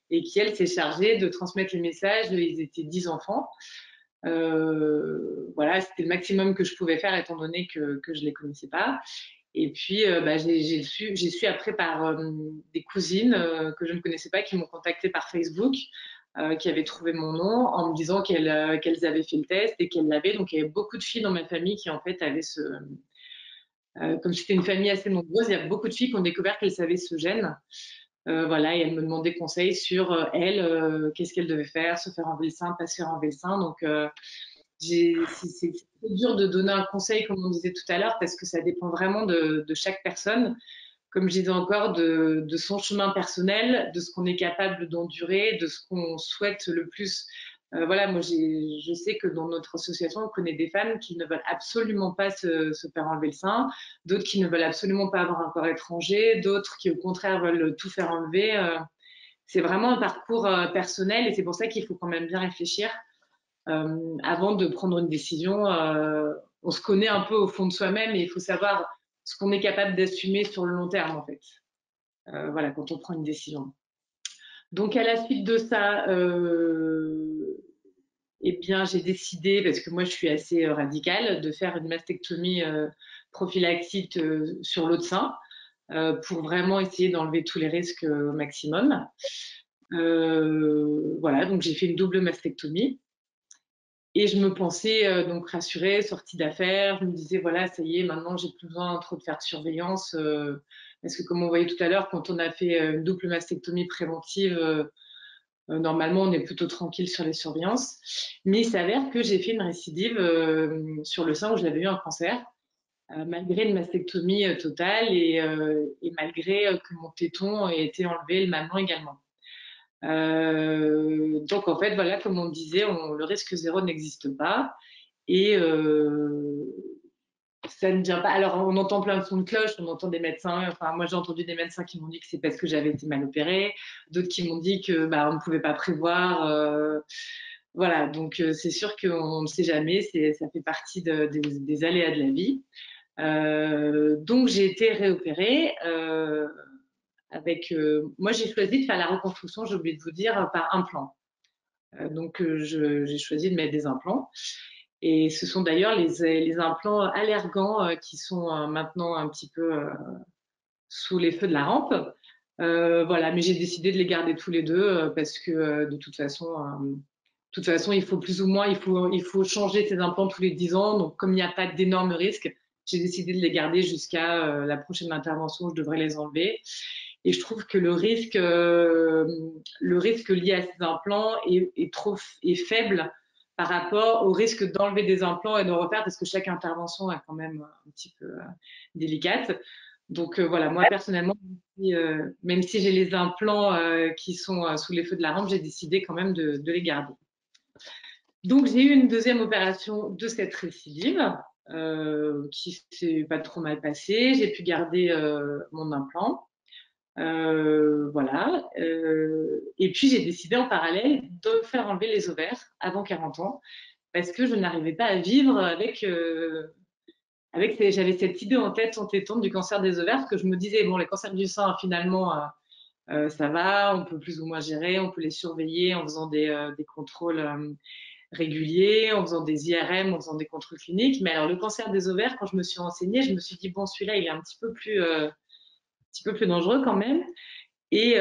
et qui elle s'est chargée de transmettre le message. Ils étaient 10 enfants. Voilà, c'était le maximum que je pouvais faire étant donné que je les connaissais pas. Et puis, j'ai su après par des cousines que je ne connaissais pas qui m'ont contacté par Facebook, qui avaient trouvé mon nom en me disant qu'elles avaient fait le test et qu'elles l'avaient. Donc, il y avait beaucoup de filles dans ma famille qui, en fait, avaient comme c'était une famille assez nombreuse, il y a beaucoup de filles qui ont découvert qu'elles avaient ce gène. Voilà, et elles me demandaient conseils sur qu'est-ce qu'elles devaient faire, se faire enlever le sein, pas se faire enlever le sein. Donc, c'est dur de donner un conseil, comme on disait tout à l'heure, parce que ça dépend vraiment de chaque personne. Comme je disais encore, de son chemin personnel, de ce qu'on est capable d'endurer, de ce qu'on souhaite le plus Voilà, moi, je sais que dans notre association, on connaît des femmes qui ne veulent absolument pas se faire enlever le sein, d'autres qui ne veulent absolument pas avoir un corps étranger, d'autres qui, au contraire, veulent tout faire enlever. C'est vraiment un parcours personnel et c'est pour ça qu'il faut quand même bien réfléchir avant de prendre une décision. On se connaît un peu au fond de soi-même et il faut savoir ce qu'on est capable d'assumer sur le long terme, en fait. Voilà, quand on prend une décision. Donc, à la suite de ça, eh bien, j'ai décidé, parce que moi, je suis assez radicale, de faire une mastectomie prophylactique sur l'autre sein pour vraiment essayer d'enlever tous les risques au maximum. Voilà, donc j'ai fait une double mastectomie. Et je me pensais donc rassurée, sortie d'affaires. Je me disais, voilà, ça y est, maintenant, j'ai plus besoin trop de faire de surveillance. Parce que comme on voyait tout à l'heure, quand on a fait une double mastectomie préventive, normalement, on est plutôt tranquille sur les surveillances. Mais il s'avère que j'ai fait une récidive sur le sein où j'avais eu un cancer, malgré une mastectomie totale et malgré que mon téton ait été enlevé, le mamelon également. Donc en fait, voilà, comme on disait, le risque zéro n'existe pas. Et ça ne vient pas. Alors, on entend plein de sons de cloche, on entend des médecins. Enfin, moi, j'ai entendu des médecins qui m'ont dit que c'est parce que j'avais été mal opérée, d'autres qui m'ont dit que on ne pouvait pas prévoir. Voilà, donc c'est sûr qu'on ne sait jamais. Ça fait partie des aléas de la vie. Donc, j'ai été réopérée. Moi, j'ai choisi de faire la reconstruction, j'ai oublié de vous dire, par implant. Donc, j'ai choisi de mettre des implants. Et ce sont d'ailleurs les implants Allergan qui sont maintenant un petit peu sous les feux de la rampe. Voilà, mais j'ai décidé de les garder tous les deux parce que de toute façon, il faut plus ou moins, il faut changer ces implants tous les 10 ans. Donc, comme il n'y a pas d'énormes risques, j'ai décidé de les garder jusqu'à la prochaine intervention où je devrais les enlever. Et je trouve que le risque lié à ces implants est faible par rapport au risque d'enlever des implants et de refaire, parce que chaque intervention est quand même un petit peu délicate. Donc voilà, moi personnellement, même si j'ai les implants qui sont sous les feux de la rampe, j'ai décidé quand même de les garder. Donc j'ai eu une deuxième opération de cette récidive qui s'est pas trop mal passée. J'ai pu garder mon implant. Voilà. Et puis j'ai décidé en parallèle de me faire enlever les ovaires avant 40 ans parce que je n'arrivais pas à vivre j'avais cette idée en tête entêtante du cancer des ovaires, que je me disais, bon, les cancers du sein, finalement, ça va, on peut plus ou moins gérer, on peut les surveiller en faisant des contrôles réguliers, en faisant des IRM, en faisant des contrôles cliniques. Mais alors, le cancer des ovaires, quand je me suis renseignée, je me suis dit, bon, celui-là, il est un petit peu plus dangereux quand même. Et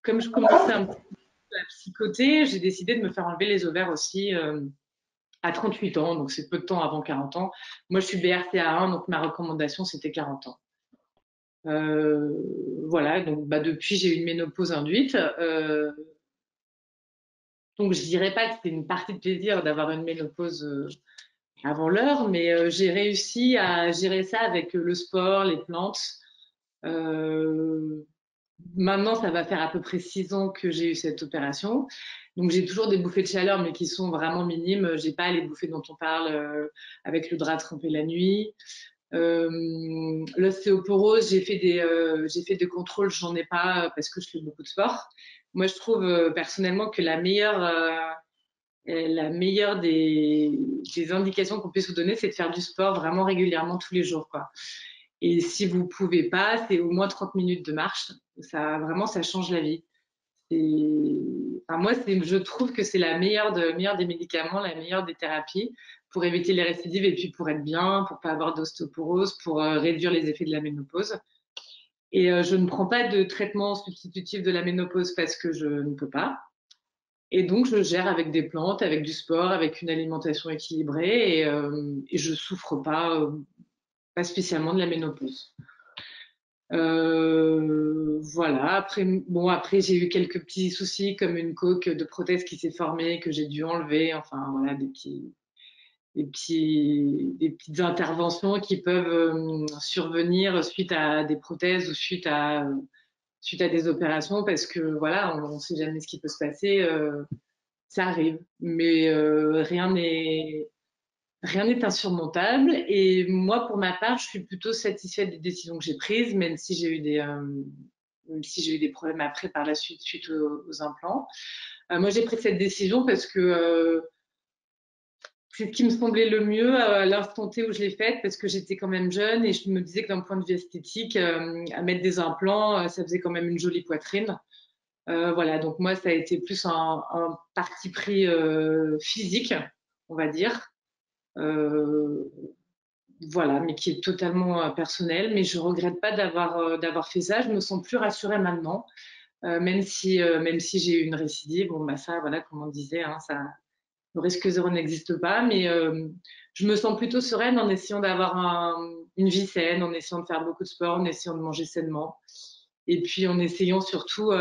comme je commençais un petit peu à psychoter, j'ai décidé de me faire enlever les ovaires aussi à 38 ans, donc c'est peu de temps avant 40 ans. Moi, je suis BRCA1, donc ma recommandation, c'était 40 ans. Voilà, donc depuis, j'ai eu une ménopause induite. Donc, je dirais pas que c'était une partie de plaisir d'avoir une ménopause avant l'heure, mais j'ai réussi à gérer ça avec le sport, les plantes. Maintenant, ça va faire à peu près 6 ans que j'ai eu cette opération. Donc, j'ai toujours des bouffées de chaleur, mais qui sont vraiment minimes. J'ai pas les bouffées dont on parle avec le drap trempé la nuit. L'ostéoporose, j'ai fait des contrôles, j'en ai pas parce que je fais beaucoup de sport. Moi, je trouve personnellement que la meilleure des indications qu'on puisse vous donner, c'est de faire du sport vraiment régulièrement tous les jours, quoi. Et si vous pouvez pas, c'est au moins 30 minutes de marche. Ça, vraiment, ça change la vie. Moi, je trouve que c'est la meilleure des médicaments, la meilleure des thérapies pour éviter les récidives et puis pour être bien, pour pas avoir d'ostéoporose, pour réduire les effets de la ménopause. Et je ne prends pas de traitement substitutif de la ménopause parce que je ne peux pas. Et donc, je gère avec des plantes, avec du sport, avec une alimentation équilibrée et je souffre pas spécialement de la ménopause. Voilà. Après, j'ai eu quelques petits soucis comme une coque de prothèse qui s'est formée, que j'ai dû enlever. Enfin, voilà, des petites interventions qui peuvent survenir suite à des prothèses ou suite à des opérations parce que voilà, on ne sait jamais ce qui peut se passer. ça arrive, mais rien n'est insurmontable. Et moi, pour ma part, je suis plutôt satisfaite des décisions que j'ai prises, même si j'ai eu des problèmes après par la suite suite aux implants. Moi, j'ai pris cette décision parce que c'est ce qui me semblait le mieux à l'instant T où je l'ai faite, parce que j'étais quand même jeune et je me disais que d'un point de vue esthétique, à mettre des implants, ça faisait quand même une jolie poitrine. Voilà, donc moi, ça a été plus un parti pris physique, on va dire. Euh, voilà, mais qui est totalement personnel. Mais je regrette pas d'avoir fait ça. Je me sens plus rassurée maintenant, même si j'ai eu une récidive. Bon, bah ça, voilà, comme on disait, hein, ça, le risque zéro n'existe pas. Mais je me sens plutôt sereine en essayant d'avoir une vie saine, en essayant de faire beaucoup de sport, en essayant de manger sainement, et puis en essayant surtout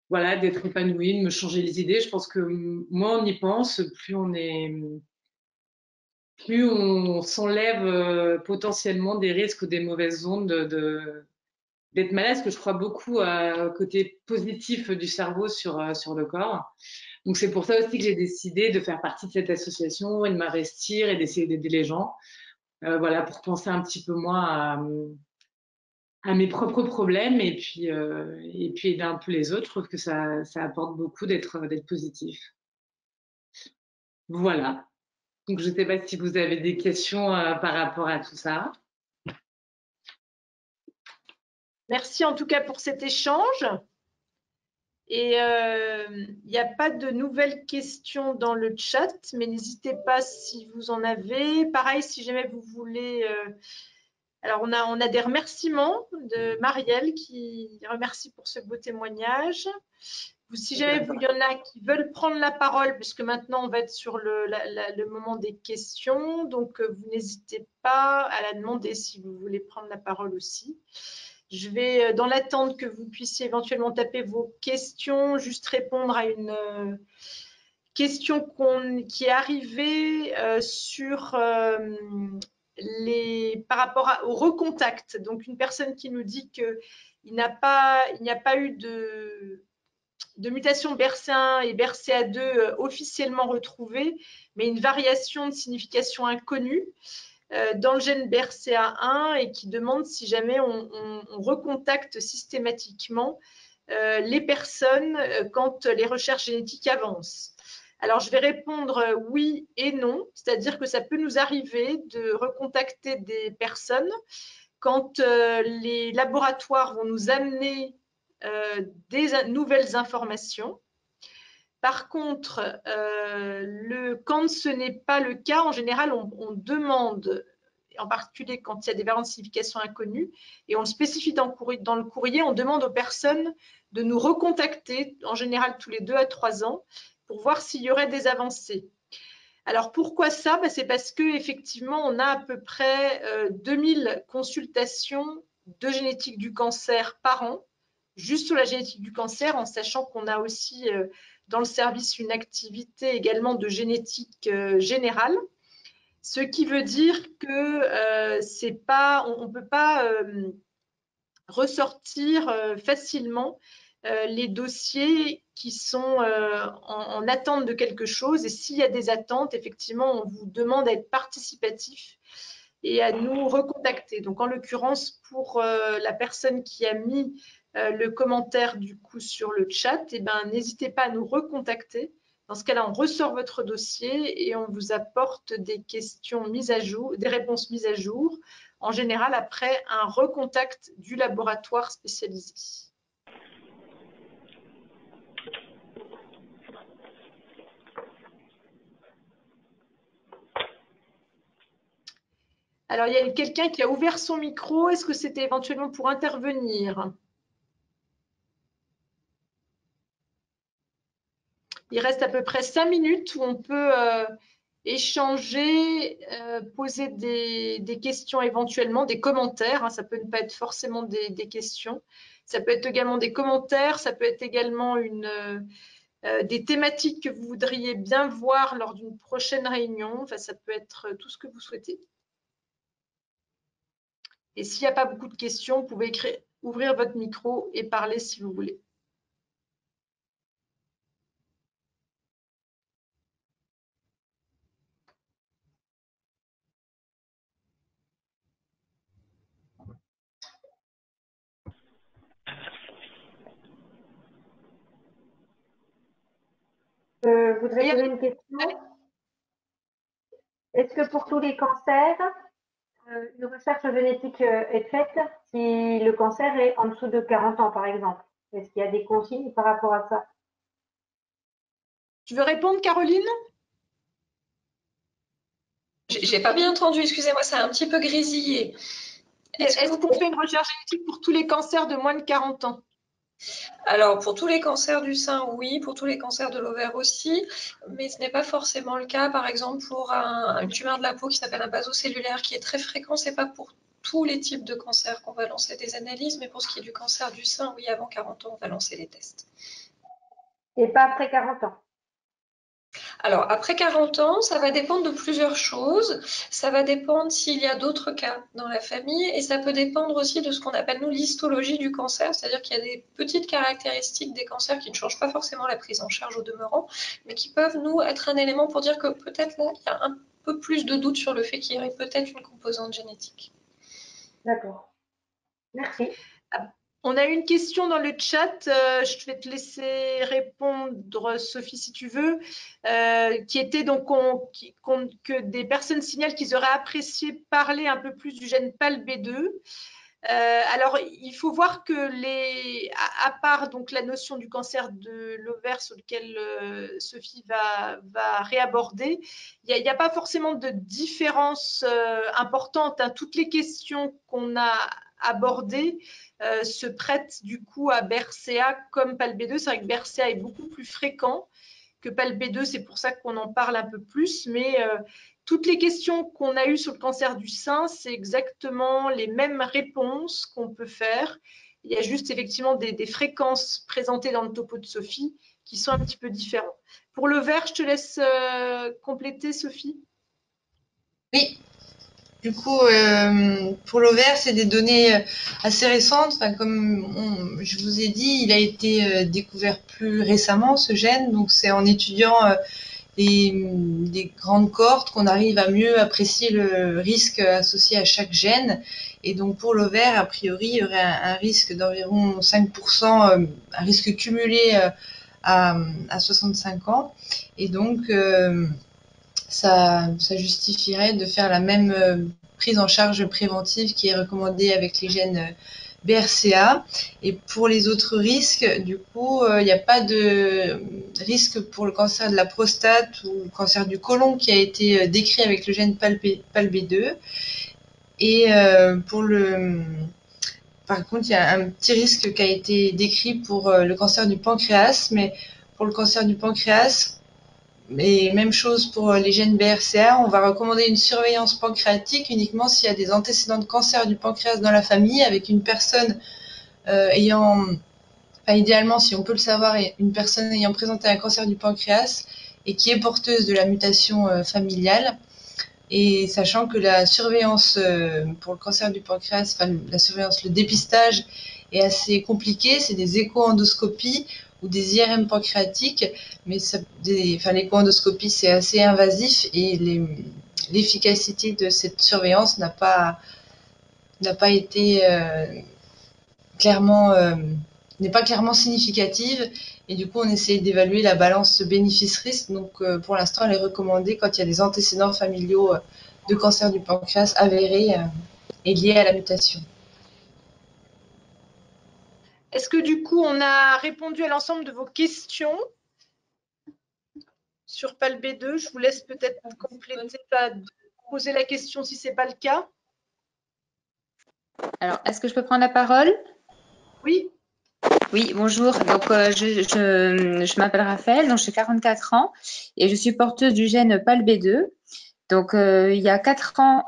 voilà, d'être épanouie, de me changer les idées. Je pense que moins on y pense, plus on s'enlève potentiellement des risques ou des mauvaises ondes d'être malade, parce que je crois beaucoup au côté positif du cerveau sur le corps. Donc c'est pour ça aussi que j'ai décidé de faire partie de cette association et de m'investir et d'essayer d'aider les gens. Voilà, pour penser un petit peu moins à mes propres problèmes et puis aider un peu les autres. Je trouve que ça apporte beaucoup d'être positif. Voilà. Donc je ne sais pas si vous avez des questions par rapport à tout ça. Merci en tout cas pour cet échange. Et il n'y a pas de nouvelles questions dans le chat, mais n'hésitez pas si vous en avez. Pareil, si jamais vous voulez. Alors, on a des remerciements de Marielle qui remercie pour ce beau témoignage. Si jamais il y en a qui veulent prendre la parole, puisque maintenant on va être sur le moment des questions, donc vous n'hésitez pas à la demander si vous voulez prendre la parole aussi. Je vais, dans l'attente que vous puissiez éventuellement taper vos questions, juste répondre à une question qui est arrivée par rapport au recontact. Donc, une personne qui nous dit qu'il n'y a pas eu de mutation BRCA1 et BRCA2 officiellement retrouvée, mais une variation de signification inconnue dans le gène BRCA1 et qui demande si jamais on recontacte systématiquement les personnes quand les recherches génétiques avancent. Alors, je vais répondre oui et non, c'est-à-dire que ça peut nous arriver de recontacter des personnes quand les laboratoires vont nous amener des nouvelles informations. Par contre, quand ce n'est pas le cas, en général, on demande, en particulier quand il y a des variantes de signification inconnues, et on le spécie dans le courrier, on demande aux personnes de nous recontacter, en général tous les 2 à 3 ans, pour voir s'il y aurait des avancées. Alors pourquoi ça? C'est parce qu'effectivement, on a à peu près 2000 consultations de génétique du cancer par an, juste sur la génétique du cancer, en sachant qu'on a aussi dans le service une activité également de génétique générale, ce qui veut dire que on ne peut pas ressortir facilement les dossiers qui sont en attente de quelque chose. Et s'il y a des attentes, effectivement, on vous demande à être participatif et à nous recontacter. Donc, en l'occurrence, pour la personne qui a mis le commentaire du coup sur le chat, n'hésitez pas à nous recontacter. Dans ce cas-là, on ressort votre dossier et on vous apporte des questions mises à jour, des réponses mises à jour, en général après un recontact du laboratoire spécialisé. Alors, il y a quelqu'un qui a ouvert son micro. Est-ce que c'était éventuellement pour intervenir? Il reste à peu près 5 minutes où on peut échanger, poser des questions éventuellement, des commentaires. Hein, ça peut ne pas être forcément des questions. Ça peut être également des commentaires. Ça peut être également des thématiques que vous voudriez bien voir lors d'une prochaine réunion. Enfin, ça peut être tout ce que vous souhaitez. Et s'il n'y a pas beaucoup de questions, vous pouvez ouvrir votre micro et parler si vous voulez. Je voudrais poser une question. Est-ce que pour tous les cancers, une recherche génétique est faite si le cancer est en dessous de 40 ans, par exemple? Est-ce qu'il y a des consignes par rapport à ça? Tu veux répondre, Caroline? J'ai pas bien entendu, excusez-moi, ça a un petit peu grésillé. Est-ce qu'on fait une recherche génétique pour tous les cancers de moins de 40 ans? Alors, pour tous les cancers du sein, oui, pour tous les cancers de l'ovaire aussi, mais ce n'est pas forcément le cas, par exemple, pour une tumeur de la peau qui s'appelle un basocellulaire, qui est très fréquent. C'est pas pour tous les types de cancers qu'on va lancer des analyses, mais pour ce qui est du cancer du sein, oui, avant 40 ans, on va lancer les tests. Et pas après 40 ans? Alors, après 40 ans, ça va dépendre de plusieurs choses. Ça va dépendre s'il y a d'autres cas dans la famille et ça peut dépendre aussi de ce qu'on appelle, nous, l'histologie du cancer, c'est-à-dire qu'il y a des petites caractéristiques des cancers qui ne changent pas forcément la prise en charge au demeurant, mais qui peuvent, nous, être un élément pour dire que peut-être là, il y a un peu plus de doute sur le fait qu'il y aurait peut-être une composante génétique. D'accord. Merci. On a une question dans le chat, je vais te laisser répondre, Sophie, si tu veux, qui était donc que des personnes signalent qu'ils auraient apprécié parler un peu plus du gène PAL-B2. Alors, il faut voir que à part donc la notion du cancer de l'ovaire sur lequel Sophie va réaborder, il n'y a pas forcément de différence importante. Hein. Toutes les questions qu'on a abordées se prêtent du coup à BRCA comme PAL-B2. C'est vrai que BRCA est beaucoup plus fréquent que PAL-B2, c'est pour ça qu'on en parle un peu plus, mais toutes les questions qu'on a eues sur le cancer du sein, c'est exactement les mêmes réponses qu'on peut faire. Il y a juste effectivement des fréquences présentées dans le topo de Sophie qui sont un petit peu différentes. Pour l'ovaire, je te laisse compléter, Sophie. Oui. Du coup, pour l'ovaire, c'est des données assez récentes. Enfin, comme je vous ai dit, il a été découvert plus récemment, ce gène. Donc, c'est en étudiant des grandes cohortes qu'on arrive à mieux apprécier le risque associé à chaque gène. Et donc, pour l'ovaire, a priori, il y aurait un risque d'environ 5%, un risque cumulé à 65 ans. Et donc, ça justifierait de faire la même prise en charge préventive qui est recommandée avec les gènes BRCA. Et pour les autres risques, du coup, il n'y a pas de risque pour le cancer de la prostate ou le cancer du côlon qui a été décrit avec le gène PALB2. Et par contre, il y a un petit risque qui a été décrit pour le cancer du pancréas, mais pour le cancer du pancréas, et même chose pour les gènes BRCA, on va recommander une surveillance pancréatique uniquement s'il y a des antécédents de cancer du pancréas dans la famille, avec une personne idéalement, si on peut le savoir, une personne ayant présenté un cancer du pancréas et qui est porteuse de la mutation familiale. Et sachant que la surveillance pour le cancer du pancréas, la surveillance, le dépistage est assez compliqué, c'est des écho-endoscopies ou des IRM pancréatiques, mais l'écho-endoscopie c'est assez invasif et l'efficacité de cette surveillance n'a pas été n'est pas clairement significative, et du coup on essaie d'évaluer la balance bénéfice-risque. Donc pour l'instant elle est recommandée quand il y a des antécédents familiaux de cancer du pancréas avérés et liés à la mutation. Est-ce que du coup on a répondu à l'ensemble de vos questions sur PAL-B2? Je vous laisse peut-être compléter, poser la question si ce n'est pas le cas. Alors, est-ce que je peux prendre la parole? Oui. Oui, bonjour. Donc, je m'appelle Raphaël, donc j'ai 44 ans et je suis porteuse du gène PAL-B2. Donc, il y a 4 ans,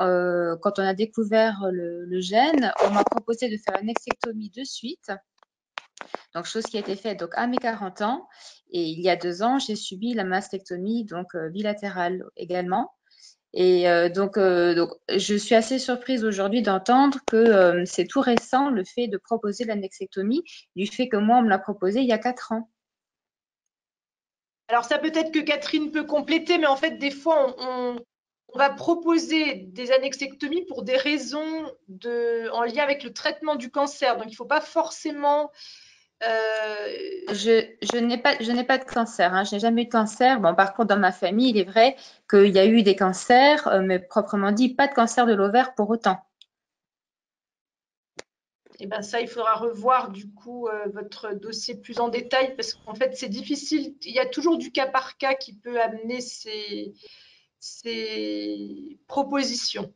quand on a découvert le gène, on m'a proposé de faire une mastectomie de suite. Donc, chose qui a été faite donc, à mes 40 ans. Et il y a 2 ans, j'ai subi la mastectomie donc, bilatérale également. Et donc, je suis assez surprise aujourd'hui d'entendre que c'est tout récent le fait de proposer l'annexectomie, du fait que moi, on me l'a proposé il y a 4 ans. Alors, ça peut-être que Catherine peut compléter, mais en fait, des fois, on va proposer des annexectomies pour des raisons en lien avec le traitement du cancer. Donc, il ne faut pas forcément Je n'ai pas de cancer, hein. Je n'ai jamais eu de cancer. Bon, par contre, dans ma famille, il est vrai qu'il y a eu des cancers, mais proprement dit, pas de cancer de l'ovaire pour autant. Eh ben ça, il faudra revoir du coup votre dossier plus en détail parce qu'en fait, c'est difficile. Il y a toujours du cas par cas qui peut amener ces propositions.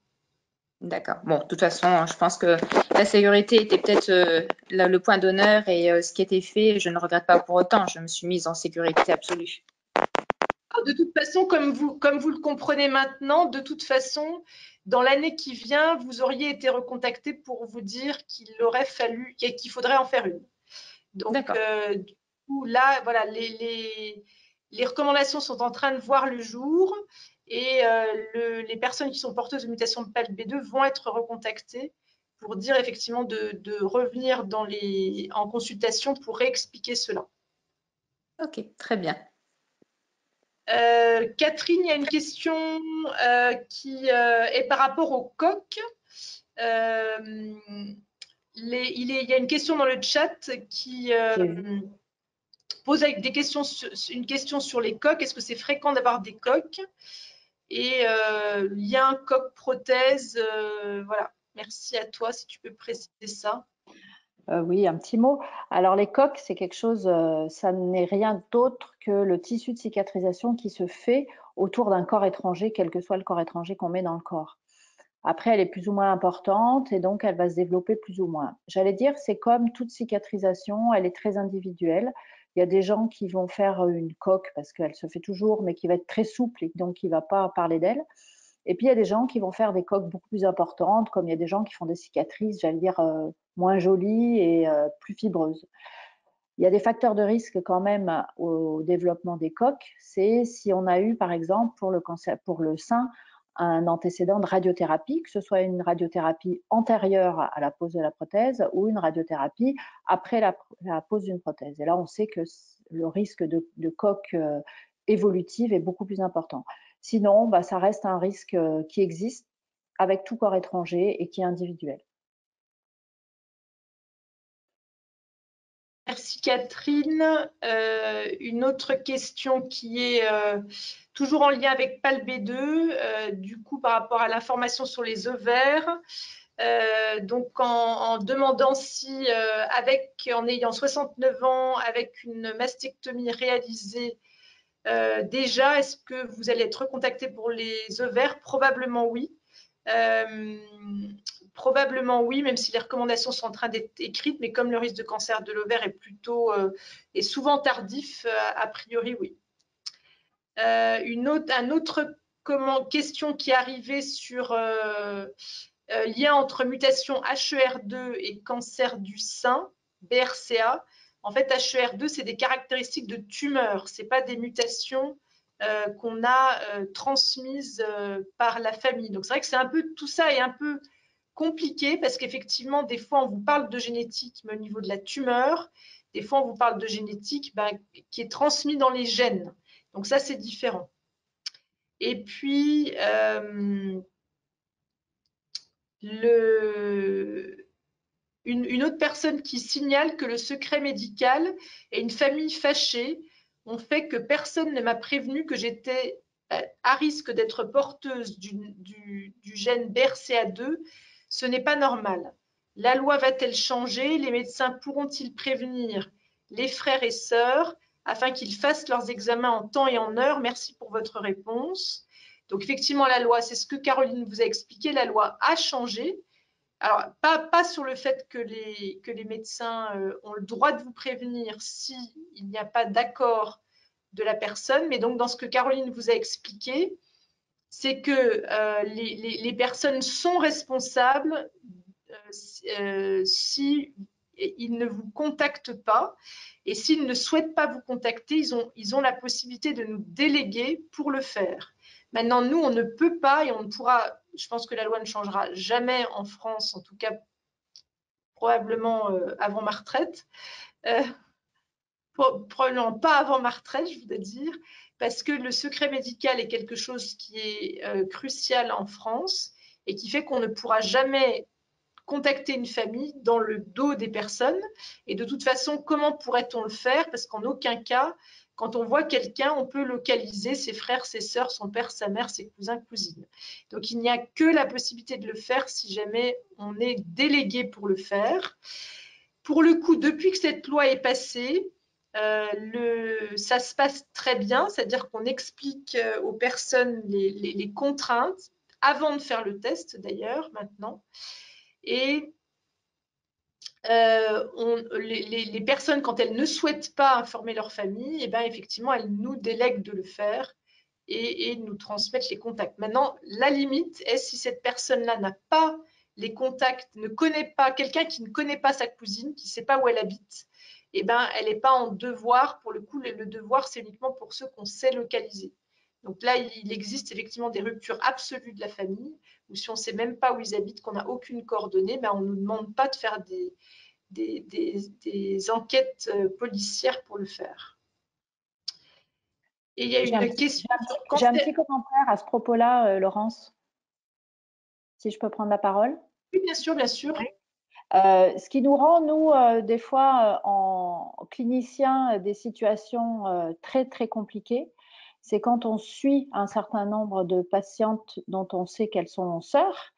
D'accord. Bon, de toute façon, je pense que la sécurité était peut-être le point d'honneur et ce qui était fait, je ne regrette pas pour autant. Je me suis mise en sécurité absolue. Alors, de toute façon, comme vous le comprenez maintenant, de toute façon, dans l'année qui vient, vous auriez été recontacté pour vous dire qu'il faudrait en faire une. Donc, du coup, là, voilà, les recommandations sont en train de voir le jour et les personnes qui sont porteuses de mutation de PALB2 vont être recontactées pour dire effectivement de revenir en consultation pour réexpliquer cela. Ok, très bien. Catherine, il y a une question qui est par rapport au coq. Il y a une question dans le chat qui pose avec une question sur les coques. Est-ce que c'est fréquent d'avoir des coques? Et lien coque-prothèse, voilà. Merci à toi si tu peux préciser ça. Oui, un petit mot. Alors les coques, c'est quelque chose, ça n'est rien d'autre que le tissu de cicatrisation qui se fait autour d'un corps étranger, quel que soit le corps étranger qu'on met dans le corps. Après, elle est plus ou moins importante et donc elle va se développer plus ou moins. J'allais dire, c'est comme toute cicatrisation, elle est très individuelle. Il y a des gens qui vont faire une coque parce qu'elle se fait toujours, mais qui va être très souple et donc qui ne va pas parler d'elle. Et puis, il y a des gens qui vont faire des coques beaucoup plus importantes, comme il y a des gens qui font des cicatrices, j'allais dire, moins jolies et plus fibreuses. Il y a des facteurs de risque quand même au développement des coques. C'est si on a eu, par exemple, pour le sein, un antécédent de radiothérapie, que ce soit une radiothérapie antérieure à la pose de la prothèse ou une radiothérapie après la pose d'une prothèse. Et là, on sait que le risque de coque évolutive est beaucoup plus important. Sinon, ça reste un risque qui existe avec tout corps étranger et qui est individuel. Merci Catherine. Une autre question qui est toujours en lien avec PALB2, du coup par rapport à l'information sur les ovaires. Donc en demandant si, en ayant 69 ans, avec une mastectomie réalisée déjà, est-ce que vous allez être recontacté pour les ovaires? Probablement oui. Probablement oui, même si les recommandations sont en train d'être écrites, mais comme le risque de cancer de l'ovaire est souvent tardif, a priori oui. Un autre question qui est arrivée sur lien entre mutation HER2 et cancer du sein, BRCA. En fait, HER2, c'est des caractéristiques de tumeur, ce n'est pas des mutations qu'on a transmises par la famille. Donc, c'est vrai que c'est un peu, tout ça est un peu compliqué parce qu'effectivement, des fois, on vous parle de génétique, mais au niveau de la tumeur, des fois, on vous parle de génétique qui est transmise dans les gènes. Donc, ça, c'est différent. Et puis, une autre personne qui signale que le secret médical et une famille fâchée ont fait que personne ne m'a prévenu que j'étais à risque d'être porteuse du gène BRCA2. Ce n'est pas normal. La loi va-t-elle changer? Les médecins pourront-ils prévenir les frères et sœurs afin qu'ils fassent leurs examens en temps et en heure? Merci pour votre réponse. Donc effectivement, la loi, c'est ce que Caroline vous a expliqué, la loi a changé. Alors, pas sur le fait que les médecins ont le droit de vous prévenir s'il n'y a pas d'accord de la personne, mais donc dans ce que Caroline vous a expliqué, c'est que les personnes sont responsables si ils ne vous contactent pas, et s'ils ne souhaitent pas vous contacter, ils ont la possibilité de nous déléguer pour le faire. Maintenant, nous, on ne peut pas et on ne pourra, je pense que la loi ne changera jamais en France, en tout cas probablement avant ma retraite, probablement pas avant ma retraite, je voudrais dire, parce que le secret médical est quelque chose qui est crucial en France et qui fait qu'on ne pourra jamais contacter une famille dans le dos des personnes. Et de toute façon, comment pourrait-on le faire? Parce qu'en aucun cas, quand on voit quelqu'un, on peut localiser ses frères, ses sœurs, son père, sa mère, ses cousins, cousines. Donc, il n'y a que la possibilité de le faire si jamais on est délégué pour le faire. Pour le coup, depuis que cette loi est passée, ça se passe très bien, c'est-à-dire qu'on explique aux personnes les contraintes avant de faire le test d'ailleurs maintenant. Et les personnes, quand elles ne souhaitent pas informer leur famille, eh bien, effectivement, elles nous délèguent de le faire et nous transmettent les contacts. Maintenant, la limite est si cette personne-là n'a pas les contacts, ne connaît pas, quelqu'un qui ne connaît pas sa cousine, qui ne sait pas où elle habite, eh ben, elle n'est pas en devoir. Pour le coup, le devoir, c'est uniquement pour ceux qu'on sait localiser. Donc là, il existe effectivement des ruptures absolues de la famille, ou si on ne sait même pas où ils habitent, qu'on n'a aucune coordonnée, ben, on ne nous demande pas de faire des enquêtes policières pour le faire. Et il y a une question. J'ai un petit commentaire à ce propos-là, Laurence, si je peux prendre la parole. Oui, bien sûr, bien sûr. Ce qui nous rend, nous, des fois, en cliniciens, des situations très, très compliquées, c'est quand on suit un certain nombre de patientes dont on sait qu'elles sont sœurs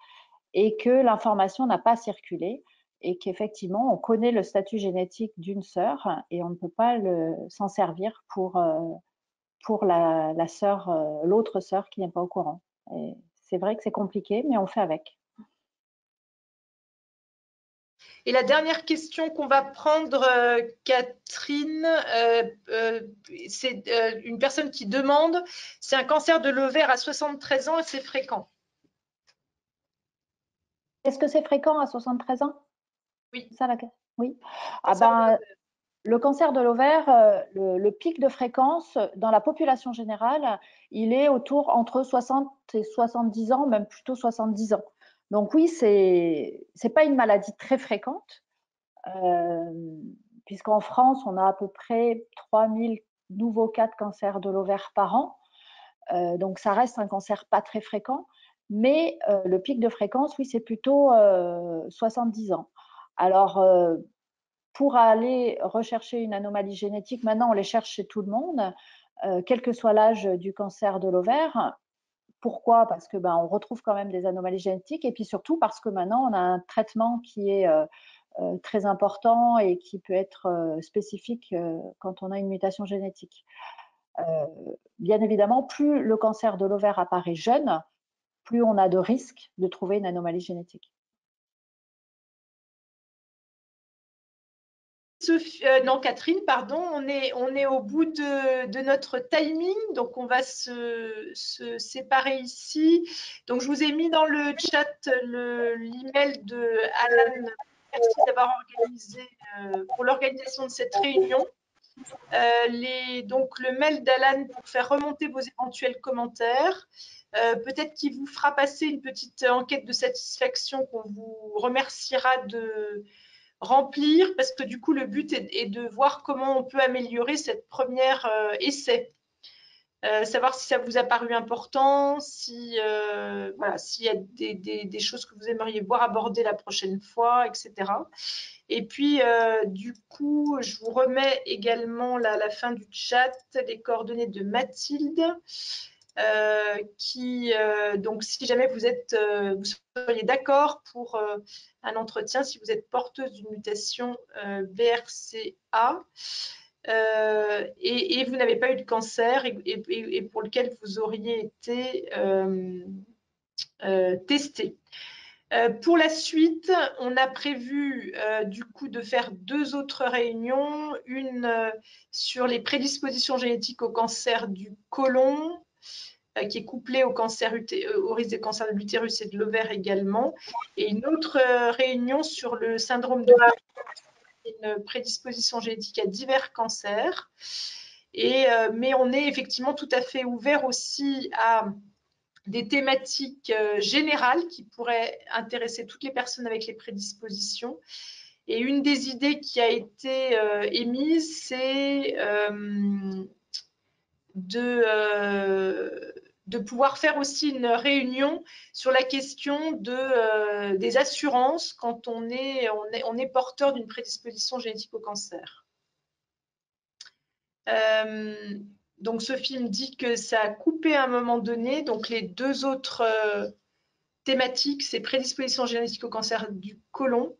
et que l'information n'a pas circulé et qu'effectivement, on connaît le statut génétique d'une sœur et on ne peut pas s'en servir pour la sœur, l'autre sœur qui n'est pas au courant. C'est vrai que c'est compliqué, mais on fait avec. Et la dernière question qu'on va prendre, Catherine, c'est une personne qui demande, c'est un cancer de l'ovaire à 73 ans et c'est fréquent. Est-ce que c'est fréquent à 73 ans? Oui. Ça, oui. Ah ben, le cancer de l'ovaire, le pic de fréquence dans la population générale, il est autour entre 60 et 70 ans, même plutôt 70 ans. Donc oui, c'est pas une maladie très fréquente, puisqu'en France, on a à peu près 3000 nouveaux cas de cancer de l'ovaire par an. Donc ça reste un cancer pas très fréquent, mais le pic de fréquence, oui, c'est plutôt 70 ans. Alors, pour aller rechercher une anomalie génétique, maintenant on les cherche chez tout le monde, quel que soit l'âge du cancer de l'ovaire. Pourquoi? Parce que on retrouve quand même des anomalies génétiques, et puis surtout parce que maintenant on a un traitement qui est très important et qui peut être spécifique quand on a une mutation génétique. Bien évidemment, plus le cancer de l'ovaire apparaît jeune, plus on a de risques de trouver une anomalie génétique. Non, Catherine, pardon, on est au bout de notre timing, donc on va se séparer ici. Donc je vous ai mis dans le chat l'email de Alan. Merci d'avoir organisé pour l'organisation de cette réunion. Donc le mail d'Alan pour faire remonter vos éventuels commentaires. Peut-être qu'il vous fera passer une petite enquête de satisfaction qu'on vous remerciera de remplir, parce que du coup, le but est de voir comment on peut améliorer cette première essai. Savoir si ça vous a paru important, si voilà, s'il y a des choses que vous aimeriez voir aborder la prochaine fois, etc. Et puis, du coup, je vous remets également là, à la fin du chat les coordonnées de Mathilde. Donc, si jamais vous seriez d'accord pour un entretien, si vous êtes porteuse d'une mutation BRCA et vous n'avez pas eu de cancer et pour lequel vous auriez été testé. Pour la suite, on a prévu du coup de faire 2 autres réunions, une sur les prédispositions génétiques au cancer du côlon, qui est couplée au risque des cancers de l'utérus et de l'ovaire également, et une autre réunion sur le syndrome de une prédisposition génétique à divers cancers. Mais on est effectivement tout à fait ouvert aussi à des thématiques générales qui pourraient intéresser toutes les personnes avec les prédispositions. Et une des idées qui a été de de pouvoir faire aussi une réunion sur la question des assurances quand on est porteur d'une prédisposition génétique au cancer. Donc Sophie me dit que ça a coupé à un moment donné. Donc les deux autres thématiques, c'est prédisposition génétique au cancer du côlon,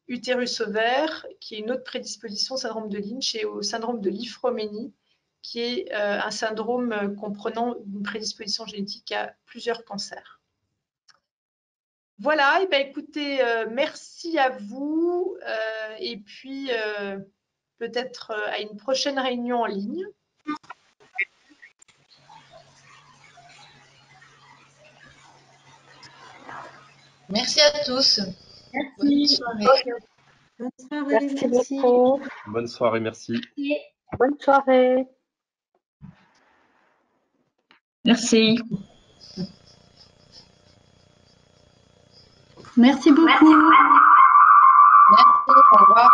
utérus ovaire, qui est une autre prédisposition, syndrome de Lynch, et au syndrome de Li-Fraumeni, qui est un syndrome comprenant une prédisposition génétique à plusieurs cancers. Voilà, et bien écoutez, merci à vous, et puis peut-être à une prochaine réunion en ligne. Merci à tous. Merci. Bonne soirée. Bonne soirée, Merci beaucoup. Bonne soirée, merci. Bonne soirée. Merci. Merci beaucoup. Merci, au revoir.